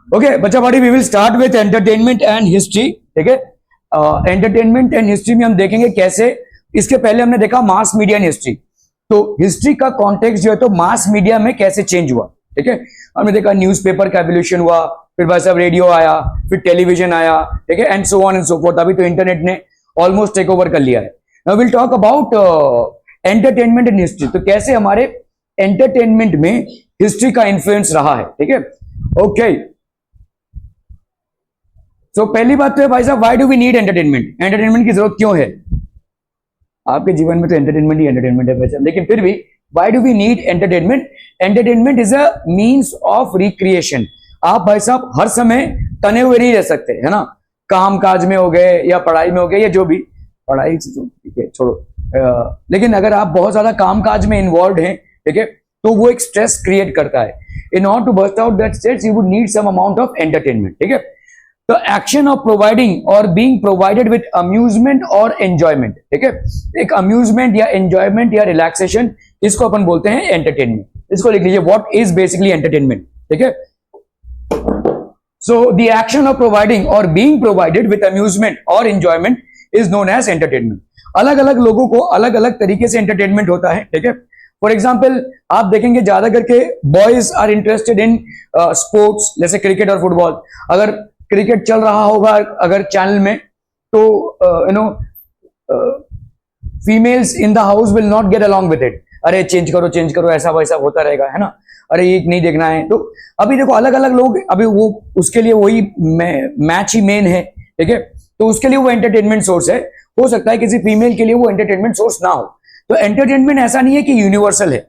Okay बच्चा body, we will start with entertainment and history. ठीक है, एंटरटेनमेंट एंड हिस्ट्री में हम देखेंगे कैसे, इसके पहले हमने देखा मास मीडिया एंड हिस्ट्री, तो हिस्ट्री का कॉन्टेक्स्ट जो है तो मास मीडिया में कैसे चेंज हुआ। ठीक है, हमने देखा न्यूज़पेपर का एवोल्यूशन हुआ, फिर भाई साहब रेडियो आया, फिर टेलीविजन आया, ठीक है, and so on and so fourth. अभी तो इंटरनेट ने ऑलमोस्ट टेक ओवर कर लिया है। Now will talk about entertainment and history, तो कैसे हमारे एंटरटेनमेंट में हिस्ट्री का इन्फ्लुएंस रहा है। ठीक है, ओके। सो पहली बात तो है भाई साहब, why do we need entertainment, entertainment की जरूरत क्यों है। आपके जीवन में तो एंटरटेनमेंट ही एंटरटेनमेंट है वैसे, लेकिन फिर भी why do we need entertainment. Entertainment is a means of recreation. आप भाई साहब हर समय तने हुए नहीं रह सकते, है ना, काम काज में हो गए या पढ़ाई में हो गए या जो भी, पढ़ाई से तो ठीक है छोड़ो, लेकिन अगर आप बहुत ज्यादा काम काज में इन्वॉल्व हैं, ठीक है, तो वो एक स्ट्रेस क्रिएट करता है। In order to bust out that stress you would need some amount of entertainment. ठीक है, तो एक्शन ऑफ प्रोवाइडिंग और बीइंग प्रोवाइडेड विद अम्यूजमेंट और एंजॉयमेंट। ठीक है, एक अम्यूजमेंट या एंजॉयमेंट या रिलैक्सेशन, इसको अपन बोलते हैं एंटरटेनमेंट। इसको लिख लीजिए, व्हाट इज बेसिकली एंटरटेनमेंट। ठीक है, so the action of providing और बीइंग प्रोवाइडेड विद अम्यूजमेंट और enjoyment is known as entertainment. अलग अलग लोगों को अलग अलग तरीके से एंटरटेनमेंट होता है। ठीक है, फॉर एग्जाम्पल आप देखेंगे ज्यादा करके boys are interested in sports, जैसे क्रिकेट और फुटबॉल। अगर क्रिकेट चल रहा होगा अगर चैनल में, तो you know females in the house will not get along with it. अरे चेंज करो, ऐसा वैसा होता रहेगा, है ना, अरे ये नहीं देखना है। तो अभी देखो अलग अलग लोग, अभी वो उसके लिए वही मैच ही मेन है। ठीक है, तो उसके लिए वो एंटरटेनमेंट सोर्स है। हो सकता है किसी फीमेल के लिए वो एंटरटेनमेंट सोर्स ना हो। तो एंटरटेनमेंट ऐसा नहीं है कि यूनिवर्सल है,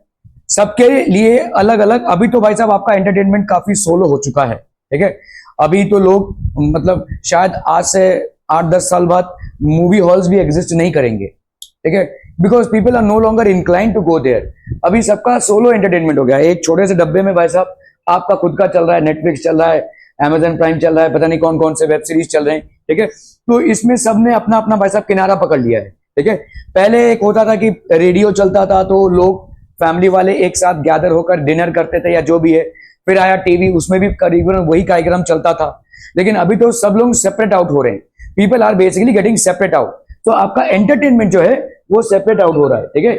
सबके लिए अलग अलग। अभी तो भाई साहब आपका एंटरटेनमेंट काफी सोलो हो चुका है। ठीक है, अभी तो लोग मतलब शायद आज से 8-10 साल बाद मूवी हॉल्स भी एग्जिस्ट नहीं करेंगे। ठीक है, because people are no longer incline to go there. अभी सबका सोलो एंटरटेनमेंट हो गया है। एक छोटे से डब्बे में भाई साहब आपका खुद का चल रहा है, नेटफ्लिक्स चल रहा है, अमेजन प्राइम चल रहा है, पता नहीं कौन कौन से वेब सीरीज चल रहे हैं। ठीक है, तो इसमें सबने अपना अपना भाई साहब किनारा पकड़ लिया है। ठीक है, पहले एक होता था कि रेडियो चलता था तो लोग फैमिली वाले एक साथ गैदर होकर डिनर करते थे या जो भी है। फिर आया टीवी, उसमें भी करीबन वही कार्यक्रम चलता था। लेकिन अभी तो सब लोग सेपरेट आउट हो रहे हैं। People are basically getting separate out. तो आपका एंटरटेनमेंट जो है वो सेपरेट आउट हो रहा है। ठीक है,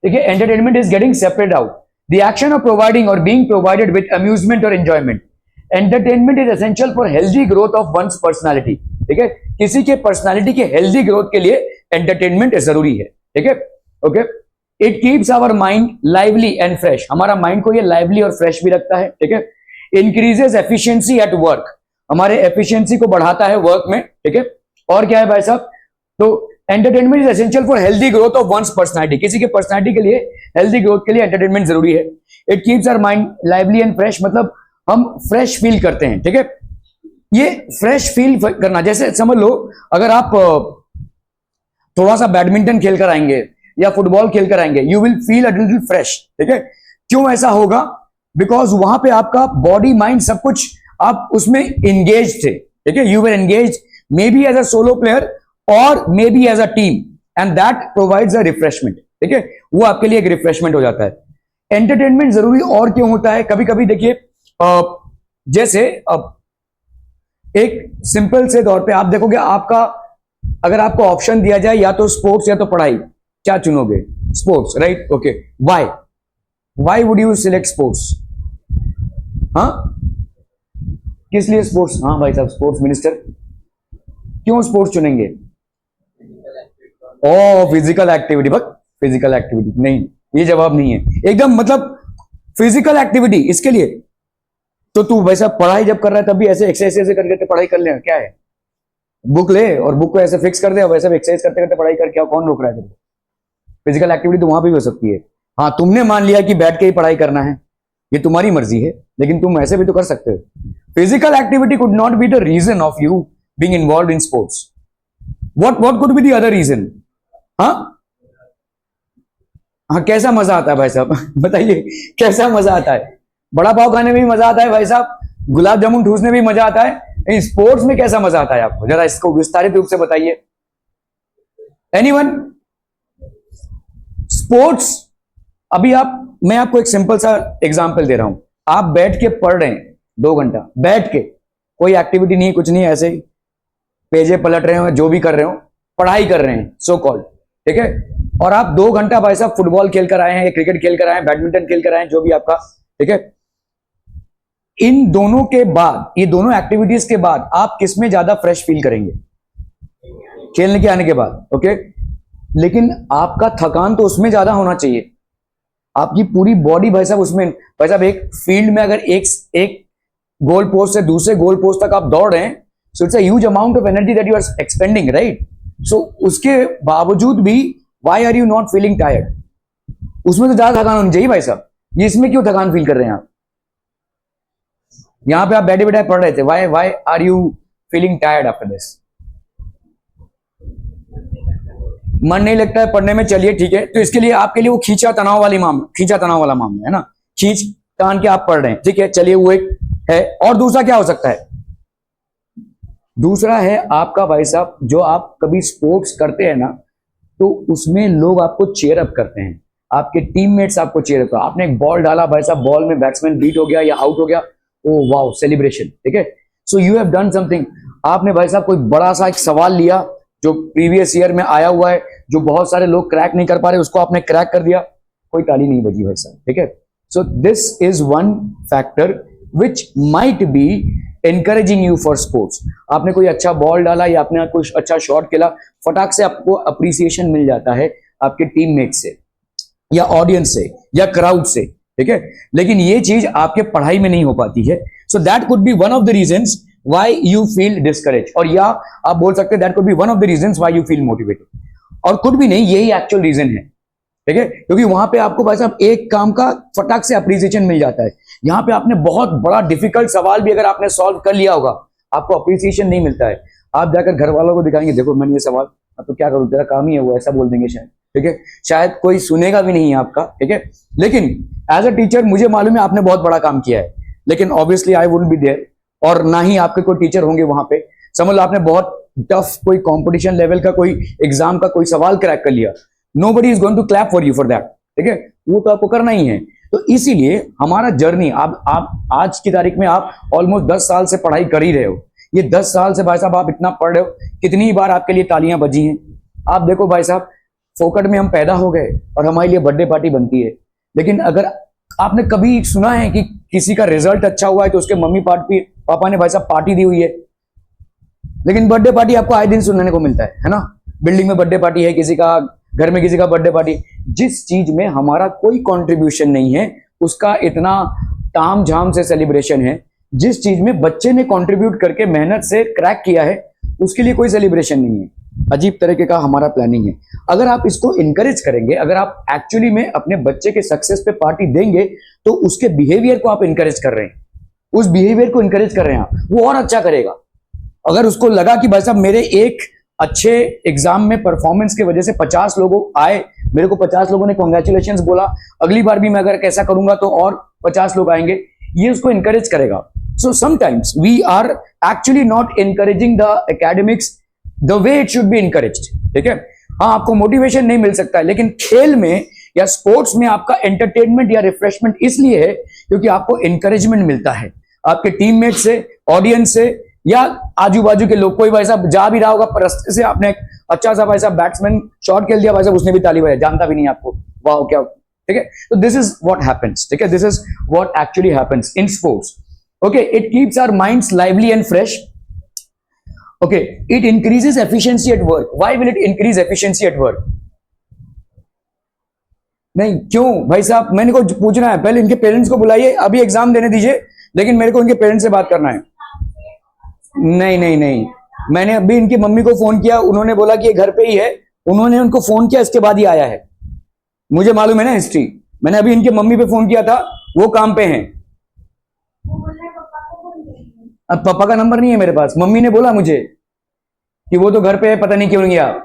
ठीक है, entertainment is getting separate out. The action of providing और बीइंग प्रोवाइडेड विद अम्यूजमेंट और enjoyment. Entertainment is essential for healthy growth of one's personality. ठीक है, किसी के पर्सनालिटी के हेल्दी ग्रोथ के लिए एंटरटेनमेंट जरूरी है। ठीक है, okay. It keeps our mind lively and fresh. हमारा माइंड को ये लाइवली और फ्रेश भी रखता है। ठीक है, इंक्रीजेस एफिशिएंसी एट वर्क। हमारे एफिशिएंसी को बढ़ाता है वर्क में। ठीक है, और क्या है भाई साहब, तो entertainment is essential for healthy growth of one's personality. किसी के पर्सनालिटी के लिए हेल्दी ग्रोथ के लिए एंटरटेनमेंट जरूरी है। It keeps our mind lively and fresh, मतलब हम फ्रेश फील करते हैं। ठीक है, ये फ्रेश फील करना, जैसे समझ लो अगर आप थोड़ा सा बैडमिंटन खेल कर आएंगे या फुटबॉल खेल कर आएंगे, you will feel a little fresh. ठीक है, क्यों ऐसा होगा, बिकॉज वहां पे आपका बॉडी माइंड सब कुछ आप उसमें एंगेज थे। ठीक है, you will engage maybe as a solo player और maybe as a team, and that provides a refreshment. ठीक है, वो आपके लिए एक रिफ्रेशमेंट हो जाता है। एंटरटेनमेंट जरूरी और क्यों होता है, कभी कभी देखिए जैसे एक सिंपल से तौर पे आप देखोगे, आपका अगर आपको ऑप्शन दिया जाए या तो स्पोर्ट्स या तो पढ़ाई, क्या चुनोगे, sports, right, okay. Why would you select sports, हाँ, किस लिए स्पोर्ट्स, हाँ भाई साहब स्पोर्ट्स मिनिस्टर, क्यों स्पोर्ट्स चुनेंगे, ओ फिजिकल एक्टिविटी, बस फिजिकल एक्टिविटी नहीं, ये जवाब नहीं है एकदम, मतलब फिजिकल एक्टिविटी इसके लिए तो तू वैसा पढ़ाई जब कर रहा है तब भी ऐसे एक्सरसाइज ऐसे करके पढ़ाई कर ले, क्या है, बुक ले और बुक को ऐसे फिक्स कर दे और वैसे एक्सरसाइज करते करते पढ़ाई कर, क्या कौन रोक रहा है तेरे, फिजिकल एक्टिविटी तो वहां भी हो सकती है। हाँ, तुमने मान लिया कि बैठ के ही पढ़ाई करना है, ये तुम्हारी मर्जी है, लेकिन तुम ऐसे भी तो कर सकते हो। Physical activity could not be the reason of you being involved in sports. What could be the other reason, हाँ, हाँ, कैसा मजा आता है भाई साहब बताइए, कैसा मजा आता है, बड़ा पाव खाने में भी मजा आता है भाई साहब, गुलाब जामुन ठूसने में भी मजा आता है, स्पोर्ट्स में कैसा मजा आता है आपको, जरा इसको विस्तारित रूप से बताइए। एनीवन, स्पोर्ट्स अभी मैं आपको एक सिंपल सा एग्जांपल दे रहा हूं। आप बैठ के पढ़ रहे हैं 2 घंटा बैठ के, कोई एक्टिविटी नहीं, कुछ नहीं, ऐसे ही पेजे पलट रहे हो, जो भी कर रहे हो, पढ़ाई कर रहे हैं सो कॉल्ड, ठीक है। और आप 2 घंटा भाई साहब फुटबॉल खेल कर आए हैं, क्रिकेट खेल कर आए हैं, बैडमिंटन खेल कर आए हैं, जो भी आपका, ठीक है। इन दोनों के बाद, ये दोनों एक्टिविटीज के बाद आप किस में ज्यादा फ्रेश फील करेंगे? खेलने के आने के बाद, ओके। लेकिन आपका थकान तो उसमें ज्यादा होना चाहिए, आपकी पूरी बॉडी भाई साहब उसमें, भाई साहब एक फील्ड में अगर एक गोल पोस्ट से दूसरे गोल पोस्ट तक आप दौड़ रहे हैं, so it's a huge amount of energy that you are expending, right. So उसके बावजूद भी why are you not feeling tired? उसमें तो ज्यादा थकान होनी चाहिए भाई साहब, ये इसमें क्यों थकान फील कर रहे हैं आप? यहां पे आप बैठे बैठे पढ़ रहे थे, why are you feeling tired after this? मन नहीं लगता है पढ़ने में, चलिए ठीक है, तो इसके लिए आपके लिए वो खींचा तनाव वाला मामला है ना, खींच तान के आप पढ़ रहे हैं, ठीक है, चलिए वो एक है। और दूसरा क्या हो सकता है? दूसरा है आपका भाई साहब, जो आप कभी स्पोर्ट्स करते हैं ना, तो उसमें लोग आपको चेयर अप करते हैं, आपके टीममेट्स आपको चेयर अप करते हैं। आपने एक बॉल डाला भाई साहब, बॉल में बैट्समैन बीट हो गया या आउट हो गया, ओ वाओ सेलिब्रेशन, ठीक है। So you have done something. आपने भाई साहब कोई बड़ा सा एक सवाल लिया जो प्रीवियस ईयर में आया हुआ है, जो बहुत सारे लोग क्रैक नहीं कर पा रहे, उसको आपने क्रैक कर दिया, कोई ताली नहीं बजी भाई साहब, ठीक है। So this is one factor which might be encouraging you for sports. आपने कोई अच्छा बॉल डाला या आपने कोई अच्छा शॉट खेला, फटाक से आपको अप्रिसिएशन मिल जाता है आपके टीममेट से या ऑडियंस से या क्राउड से, ठीक है। लेकिन ये चीज आपके पढ़ाई में नहीं हो पाती है। So that could be one of the reasons why you feel discourage, और या आप बोल सकते हैं that could be one of the reasons why you feel motivated, और कुछ भी नहीं, यही एक्चुअल रीजन है, ठीक है। क्योंकि वहां पे आपको भाई साहब एक काम का फटाक से अप्रिसिएशन मिल जाता है। यहां पे आपने बहुत बड़ा डिफिकल्ट सवाल भी अगर आपने सॉल्व कर लिया होगा, आपको अप्रिसिएशन नहीं मिलता है। आप जाकर घर वालों को दिखाएंगे, देखो मैंने ये सवाल, तो क्या करूं, तेरा काम ही है वो, ऐसा बोल देंगे शायद, ठीक है। शायद कोई सुनेगा भी नहीं है आपका, ठीक है। लेकिन एज अ टीचर मुझे मालूम है आपने बहुत बड़ा काम किया है, लेकिन obviously I wouldn't be there, और ना ही आपके कोई टीचर होंगे वहां पे। समझ लो आपने बहुत टफ कोई कंपटीशन लेवल का कोई एग्जाम का कोई सवाल क्रैक कर लिया, nobody is going to clap for you for that, ठीक है। वो तो आपको करना ही है। तो इसीलिए हमारा जर्नी, आप आज की तारीख में आप ऑलमोस्ट 10 साल से पढ़ाई कर ही रहे हो। ये 10 साल से भाई साहब आप इतना पढ़ रहे हो, कितनी बार आपके लिए तालियां बजी हैं। आप देखो भाई साहब, फोकट में हम पैदा हो गए और हमारे लिए बर्थडे पार्टी बनती है, लेकिन अगर आपने कभी सुना है कि किसी का रिजल्ट अच्छा हुआ है तो उसके मम्मी पापा ने भाई साहब पार्टी दी हुई है? लेकिन बर्थडे पार्टी आपको आए दिन सुनने को मिलता है ना। बिल्डिंग में बर्थडे पार्टी है किसी का, घर में किसी का बर्थडे पार्टी। जिस चीज में हमारा कोई कंट्रीब्यूशन नहीं है उसका इतना ताम झाम से सेलिब्रेशन है। जिस चीज में बच्चे ने कंट्रीब्यूट करके मेहनत से क्रैक किया है उसके लिए कोई सेलिब्रेशन नहीं है। अजीब तरीके का हमारा प्लानिंग है। अगर आप इसको इंकरेज करेंगे, अगर आप एक्चुअली में अपने बच्चे के सक्सेस पे पार्टी देंगे, तो उसके बिहेवियर को आप इंकरेज कर रहे हैं, उस बिहेवियर को इंकरेज कर रहे हैं आप, वो और अच्छा करेगा। अगर उसको लगा कि भाई साहब मेरे एक अच्छे एग्जाम में परफॉर्मेंस की वजह से 50 लोगों आए, मेरे को 50 लोगों ने कॉन्ग्रेचुलेशंस बोला, अगली बार भी मैं अगर कैसा करूंगा तो और 50 लोग आएंगे, ये उसको इंकरेज करेगा। So sometimes we are actually not encouraging the academics the way it should be encouraged, ठीक है। हाँ, आपको मोटिवेशन नहीं मिल सकता है, लेकिन खेल में या स्पोर्ट्स में आपका एंटरटेनमेंट या रिफ्रेशमेंट इसलिए है क्योंकि आपको एनकरेजमेंट मिलता है आपके टीममेट से, ऑडियंस से, या आजू बाजू के लोग। कोई भाई साहब जा भी रहा होगा रास्ते से, आपने अच्छा सा भाई साहब बैट्समैन शॉट खेल दिया, भाई साहब उसने भी ताली बजाई, जानता भी नहीं आपको, वाह क्या, ठीक है। तो दिस इज व्हाट हैपेंस, ठीक है, this is what actually happens in sports. Okay, it keeps our minds lively and fresh. Okay, it increases efficiency at work. Why will it increase efficiency at work? नहीं, क्यों भाई साहब, मैंने को पूछना है, पहले इनके पेरेंट्स को बुलाइए, अभी एग्जाम देने दीजिए, लेकिन मेरे को इनके पेरेंट्स से बात करना है। नहीं नहीं नहीं, मैंने अभी इनकी मम्मी को फोन किया, उन्होंने बोला कि ये घर पे ही है, उन्होंने उनको फोन किया, इसके बाद ही आया है। मुझे मालूम है ना हिस्ट्री, मैंने अभी इनके मम्मी पे फोन किया था, वो काम पे हैं। अब पापा का नंबर नहीं है मेरे पास, मम्मी ने बोला मुझे कि वो तो घर पे है, पता नहीं क्यों नहीं गया।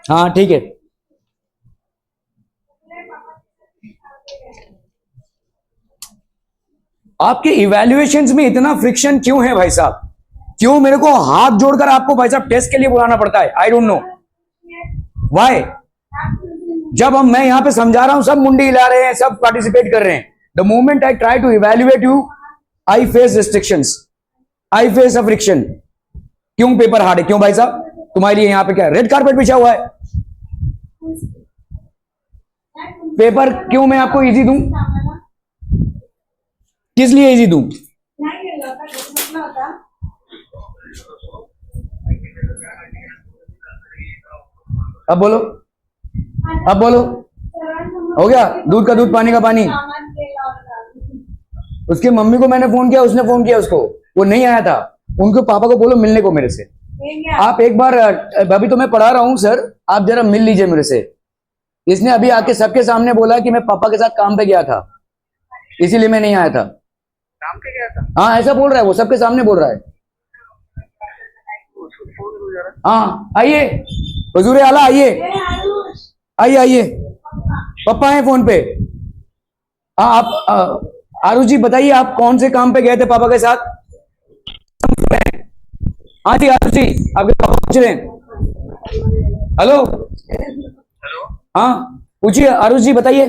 हाँ ठीक है, आपके इवैल्यूएशंस में इतना फ्रिक्शन क्यों है भाई साहब? क्यों मेरे को हाथ जोड़कर आपको भाई साहब टेस्ट के लिए बुलाना पड़ता है? I don't know why. जब मैं यहां पे समझा रहा हूं, सब मुंडी हिला रहे हैं, सब पार्टिसिपेट कर रहे हैं। The moment I try to evaluate you, I face restrictions, I face a friction. क्यों पेपर हार्ड है? क्यों भाई साहब? तुम्हारे लिए यहां पे क्या रेड कारपेट बिछा हुआ है? पेपर क्यों मैं आपको इजी दूं? किस लिए इजी दूं? अब बोलो, अब बोलो, हो गया? दूध का दूध, पानी का पानी। उसके मम्मी को मैंने फोन किया, उसने फोन किया उसको, वो नहीं आया था। उनके पापा को बोलो मिलने को मेरे से। आप एक बार, अभी तो मैं पढ़ा रहा हूं सर, आप जरा मिल लीजिए मेरे से। इसने अभी आके सबके सामने बोला कि मैं पापा के साथ काम पे गया था, इसीलिए मैं नहीं आया था। काम पे गया था? हाँ, ऐसा बोल रहा है वो, सबके सामने बोल रहा है। हाँ आइए हुजूर आला, आइए आइए आइए, पापा हैं फोन पे। हाँ आप आरुष जी बताइए, आप कौन से काम पे गए थे पापा के साथ? हाँ जी आरुष जी, आपके पापा पूछ रहे हैं। हेलो हेलो, हाँ पूछिए आरुष जी, बताइए।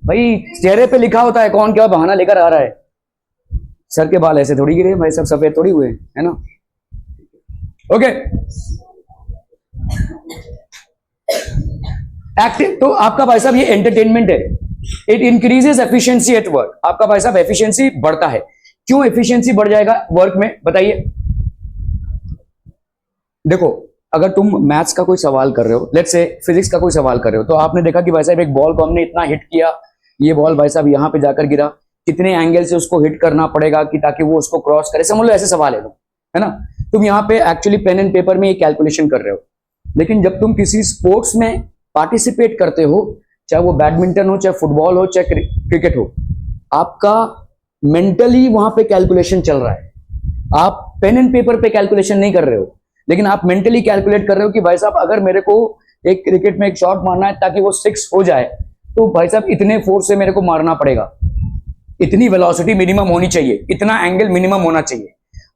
भाई चेहरे पे लिखा होता है, कौन क्या बहाना लेकर आ रहा है। सर के बाल ऐसे थोड़ी गिरे भाई, सब सफेद थोड़ी हुए है ना। ओके, एक्टिव तो आपका भाई साहब ये एंटरटेनमेंट है। It increases efficiency at work. आपका भाई साहब एफिशिएंसी बढ़ता है। क्यों एफिशिएंसी बढ़ जाएगा वर्क में, बताइए? देखो, अगर तुम मैथ्स का कोई सवाल कर रहे हो, लेट्स से फिजिक्स का कोई सवाल कर रहे हो, तो आपने देखा कि भाई साहब एक बॉल को हमने इतना हिट किया, ये बॉल भाई साहब यहां पे जाकर गिरा, कितने एंगल से उसको हिट करना पड़ेगा कि ताकि वो उसको क्रॉस करे, समझ लो ऐसे सवाल है ना। तुम यहाँ पे एक्चुअली पेन एंड पेपर में ये कैलकुलेशन कर रहे हो। लेकिन जब तुम किसी स्पोर्ट्स में पार्टिसिपेट करते हो, चाहे वो बैडमिंटन हो, चाहे फुटबॉल हो, चाहे क्रिकेट हो, आपका मेंटली वहां पे कैलकुलेशन चल रहा है। आप पेन एंड पेपर पे कैलकुलेशन नहीं कर रहे हो, लेकिन आप मेंटली कैलकुलेट कर रहे हो कि भाई साहब अगर मेरे को एक क्रिकेट में एक शॉट मारना है ताकि वो 6 हो जाए, तो भाई साहब इतने फोर्स से मेरे को मारना पड़ेगा, इतनी वेलोसिटी मिनिमम होनी चाहिए, इतना एंगल मिनिमम होना चाहिए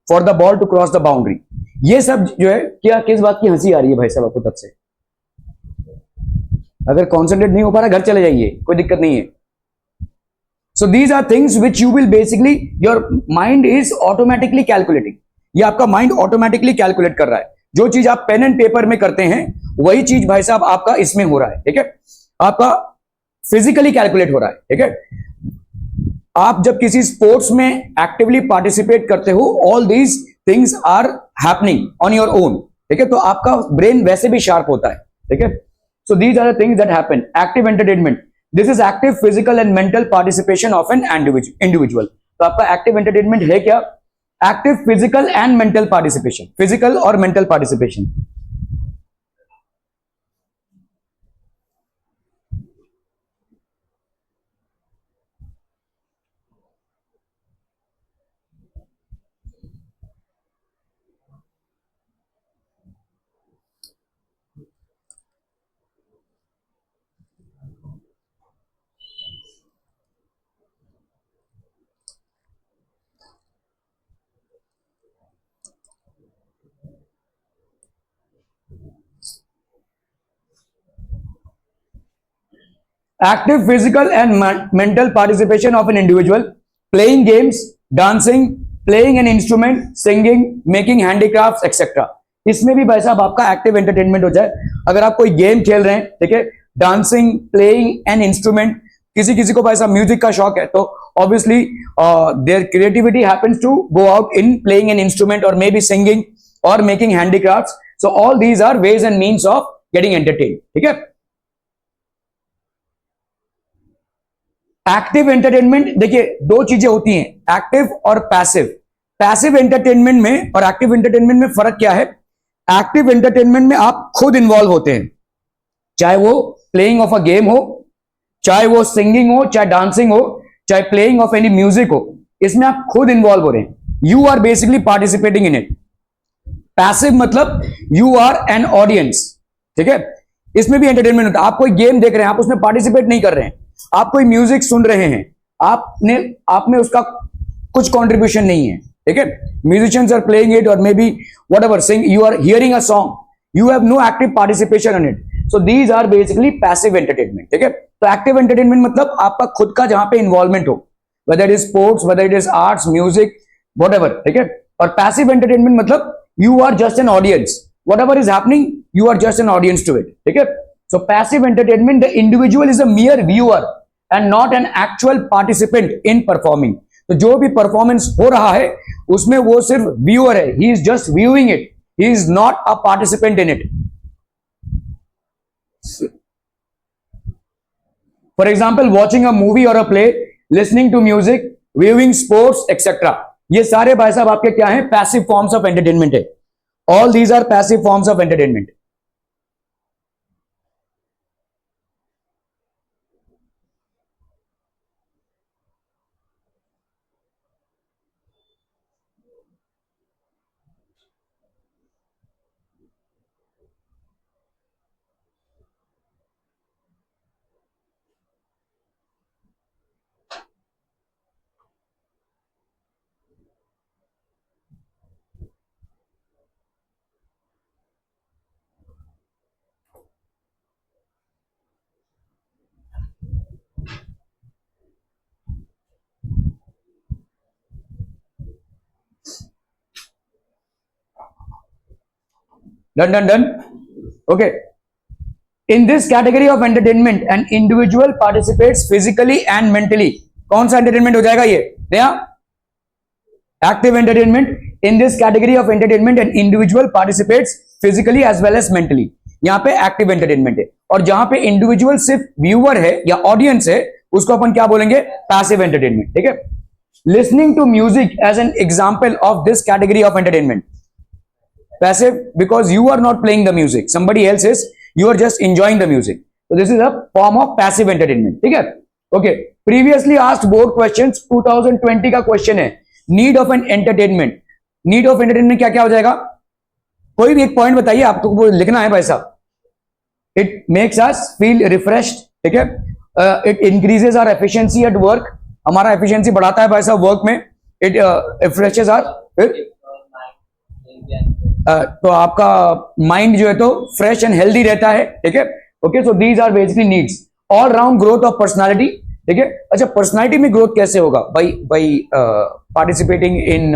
for the ball to cross the boundary. ये सब जो है, क्या किस बात की हंसी आ रही है भाई साहब आपको तब से? अगर कॉन्सेंट्रेट नहीं हो पा रहा, घर चले जाइए, कोई दिक्कत नहीं है। So these are things which you will basically, your mind is automatically calculating. ये आपका माइंड ऑटोमेटिकली कैलकुलेट कर रहा है। जो चीज आप पेन एंड पेपर में करते हैं, वही चीज भाई साहब आपका इसमें हो रहा है। ठीक है, आपका फिजिकली कैलकुलेट हो रहा है। ठीक है, आप जब किसी स्पोर्ट्स में एक्टिवली पार्टिसिपेट करते हो, all these things are happening on your own. ठीक है, तो आपका ब्रेन वैसे भी शार्प होता है। ठीक है, so these are the things that happen. Active entertainment, this is active physical and mental participation of an individual. तो आपका एक्टिव एंटरटेनमेंट है क्या? Active physical and mental participation, physical और mental participation. Active physical and mental participation of an individual, playing games, dancing, playing an instrument, singing, making handicrafts, etc. इसमें भी भाई साहब आपका एक्टिव एंटरटेनमेंट हो जाए। अगर आप कोई गेम खेल रहे हैं, ठीक है, डांसिंग, प्लेइंग एन इंस्ट्रूमेंट, किसी किसी को भाई साहब म्यूजिक का शौक है, तो obviously there creativity happens to go out in playing an instrument और मे बी सिंगिंग और making handicrafts. So all these are ways and means of getting entertain. ठीक है, एक्टिव एंटरटेनमेंट, देखिए दो चीजें होती हैं, एक्टिव और पैसिव। पैसिव एंटरटेनमेंट में और एक्टिव एंटरटेनमेंट में फर्क क्या है? एक्टिव एंटरटेनमेंट में आप खुद इन्वॉल्व होते हैं, चाहे वो प्लेइंग ऑफ अ गेम हो, चाहे वो सिंगिंग हो, चाहे डांसिंग हो, चाहे प्लेइंग ऑफ एनी म्यूजिक हो, इसमें आप खुद इन्वॉल्व हो रहे हैं। You are basically participating in it. Passive मतलब यू आर एन ऑडियंस। ठीक है, इसमें भी एंटरटेनमेंट होता है। आप कोई गेम देख रहे हैं, आप उसमें पार्टिसिपेट नहीं कर रहे हैं, आप कोई म्यूजिक सुन रहे हैं, आपने आप में उसका कुछ कंट्रीब्यूशन नहीं है, ठीक है. म्यूजिशियंस आर प्लेइंग इट और maybe whatever sing, you are hearing a song, you have no active participation in it. So these are basically passive entertainment. ठीक है. तो active entertainment मतलब आपका खुद का जहां पे involvement हो, whether it is sports, whether it is arts, music, whatever. ठीक है. और passive entertainment मतलब you are just an audience. Whatever is happening, you are just an audience to it. ठीक है. So passive entertainment, the individual is a mere viewer and not an actual participant in performing. तो जो भी performance हो रहा है उसमें वो सिर्फ व्यूअर है. He is just viewing it. He is not a participant in it. For example, watching a movie or a play, listening to music, viewing sports, etc. ये सारे भाई साहब आपके क्या हैं? Passive forms of entertainment है. All these are passive forms of entertainment. Done. Okay. In this category of entertainment, an individual participates physically and mentally. कौन सा entertainment हो जाएगा ये? या active entertainment. In this category of entertainment, an individual participates physically as well as mentally. यहाँ पे active entertainment है. और जहां पे individual सिर्फ viewer है या audience है, उसको अपन क्या बोलेंगे? Passive entertainment. ठीक है. Listening to music as an example of this category of entertainment. Passive because you are not playing the music, somebody else is, you are just enjoying the music. So this is a form of passive entertainment. ठीक है. Okay. Previously asked board questions, 2020 का question है, need of an entertainment. Need of entertainment क्या क्या हो जाएगा? कोई भी एक पॉइंट बताइए, आपको वो लिखना है भाई साहब. It makes us feel refreshed. ठीक है. It increases our efficiency at work. हमारा efficiency बढ़ाता है भाई साहब work में. It refreshes our तो आपका माइंड जो है तो फ्रेश एंड हेल्दी रहता है. ठीक है. Okay. So these are basically needs. All round growth of personality. ठीक है. अच्छा, पर्सनालिटी में ग्रोथ कैसे होगा? By participating in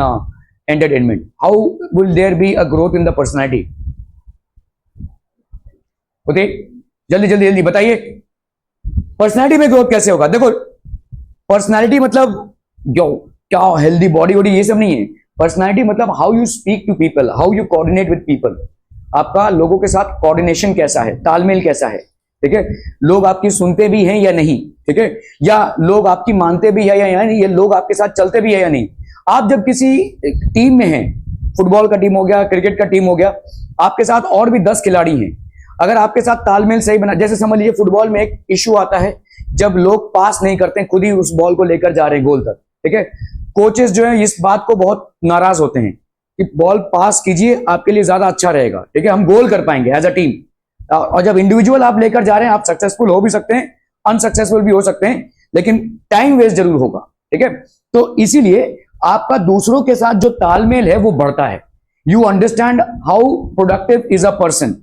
entertainment. How will there be a growth in the personality? Okay, जल्दी बताइए. पर्सनालिटी में ग्रोथ कैसे होगा? देखो, पर्सनालिटी मतलब क्या हेल्दी बॉडी वॉडी ये सब नहीं है. पर्सनालिटी मतलब how you speak to people, how you coordinate with people. आपका लोगों के साथ कोऑर्डिनेशन कैसा है, तालमेल कैसा है. ठीक है. लोग आपकी सुनते भी हैं या नहीं. ठीक है. या लोग आपकी मानते भी है या नहीं, ये लोग आपके साथ चलते भी है या नहीं. आप जब किसी टीम में हैं, फुटबॉल का टीम हो गया, क्रिकेट का टीम हो गया, आपके साथ और भी 10 खिलाड़ी हैं. अगर आपके साथ तालमेल सही बना, जैसे समझ लीजिए फुटबॉल में एक इश्यू आता है जब लोग पास नहीं करते, खुद ही उस बॉल को लेकर जा रहे हैं गोल तक. ठीक है. कोचेस जो है इस बात को बहुत नाराज होते हैं कि बॉल पास कीजिए, आपके लिए ज्यादा अच्छा रहेगा. ठीक है. हम गोल कर पाएंगे एज अ टीम. और जब इंडिविजुअल आप लेकर जा रहे हैं, आप सक्सेसफुल हो भी सकते हैं, अनसक्सेसफुल भी हो सकते हैं, लेकिन टाइम वेस्ट जरूर होगा. ठीक है. तो इसीलिए आपका दूसरों के साथ जो तालमेल है वो बढ़ता है. You understand how productive is a person.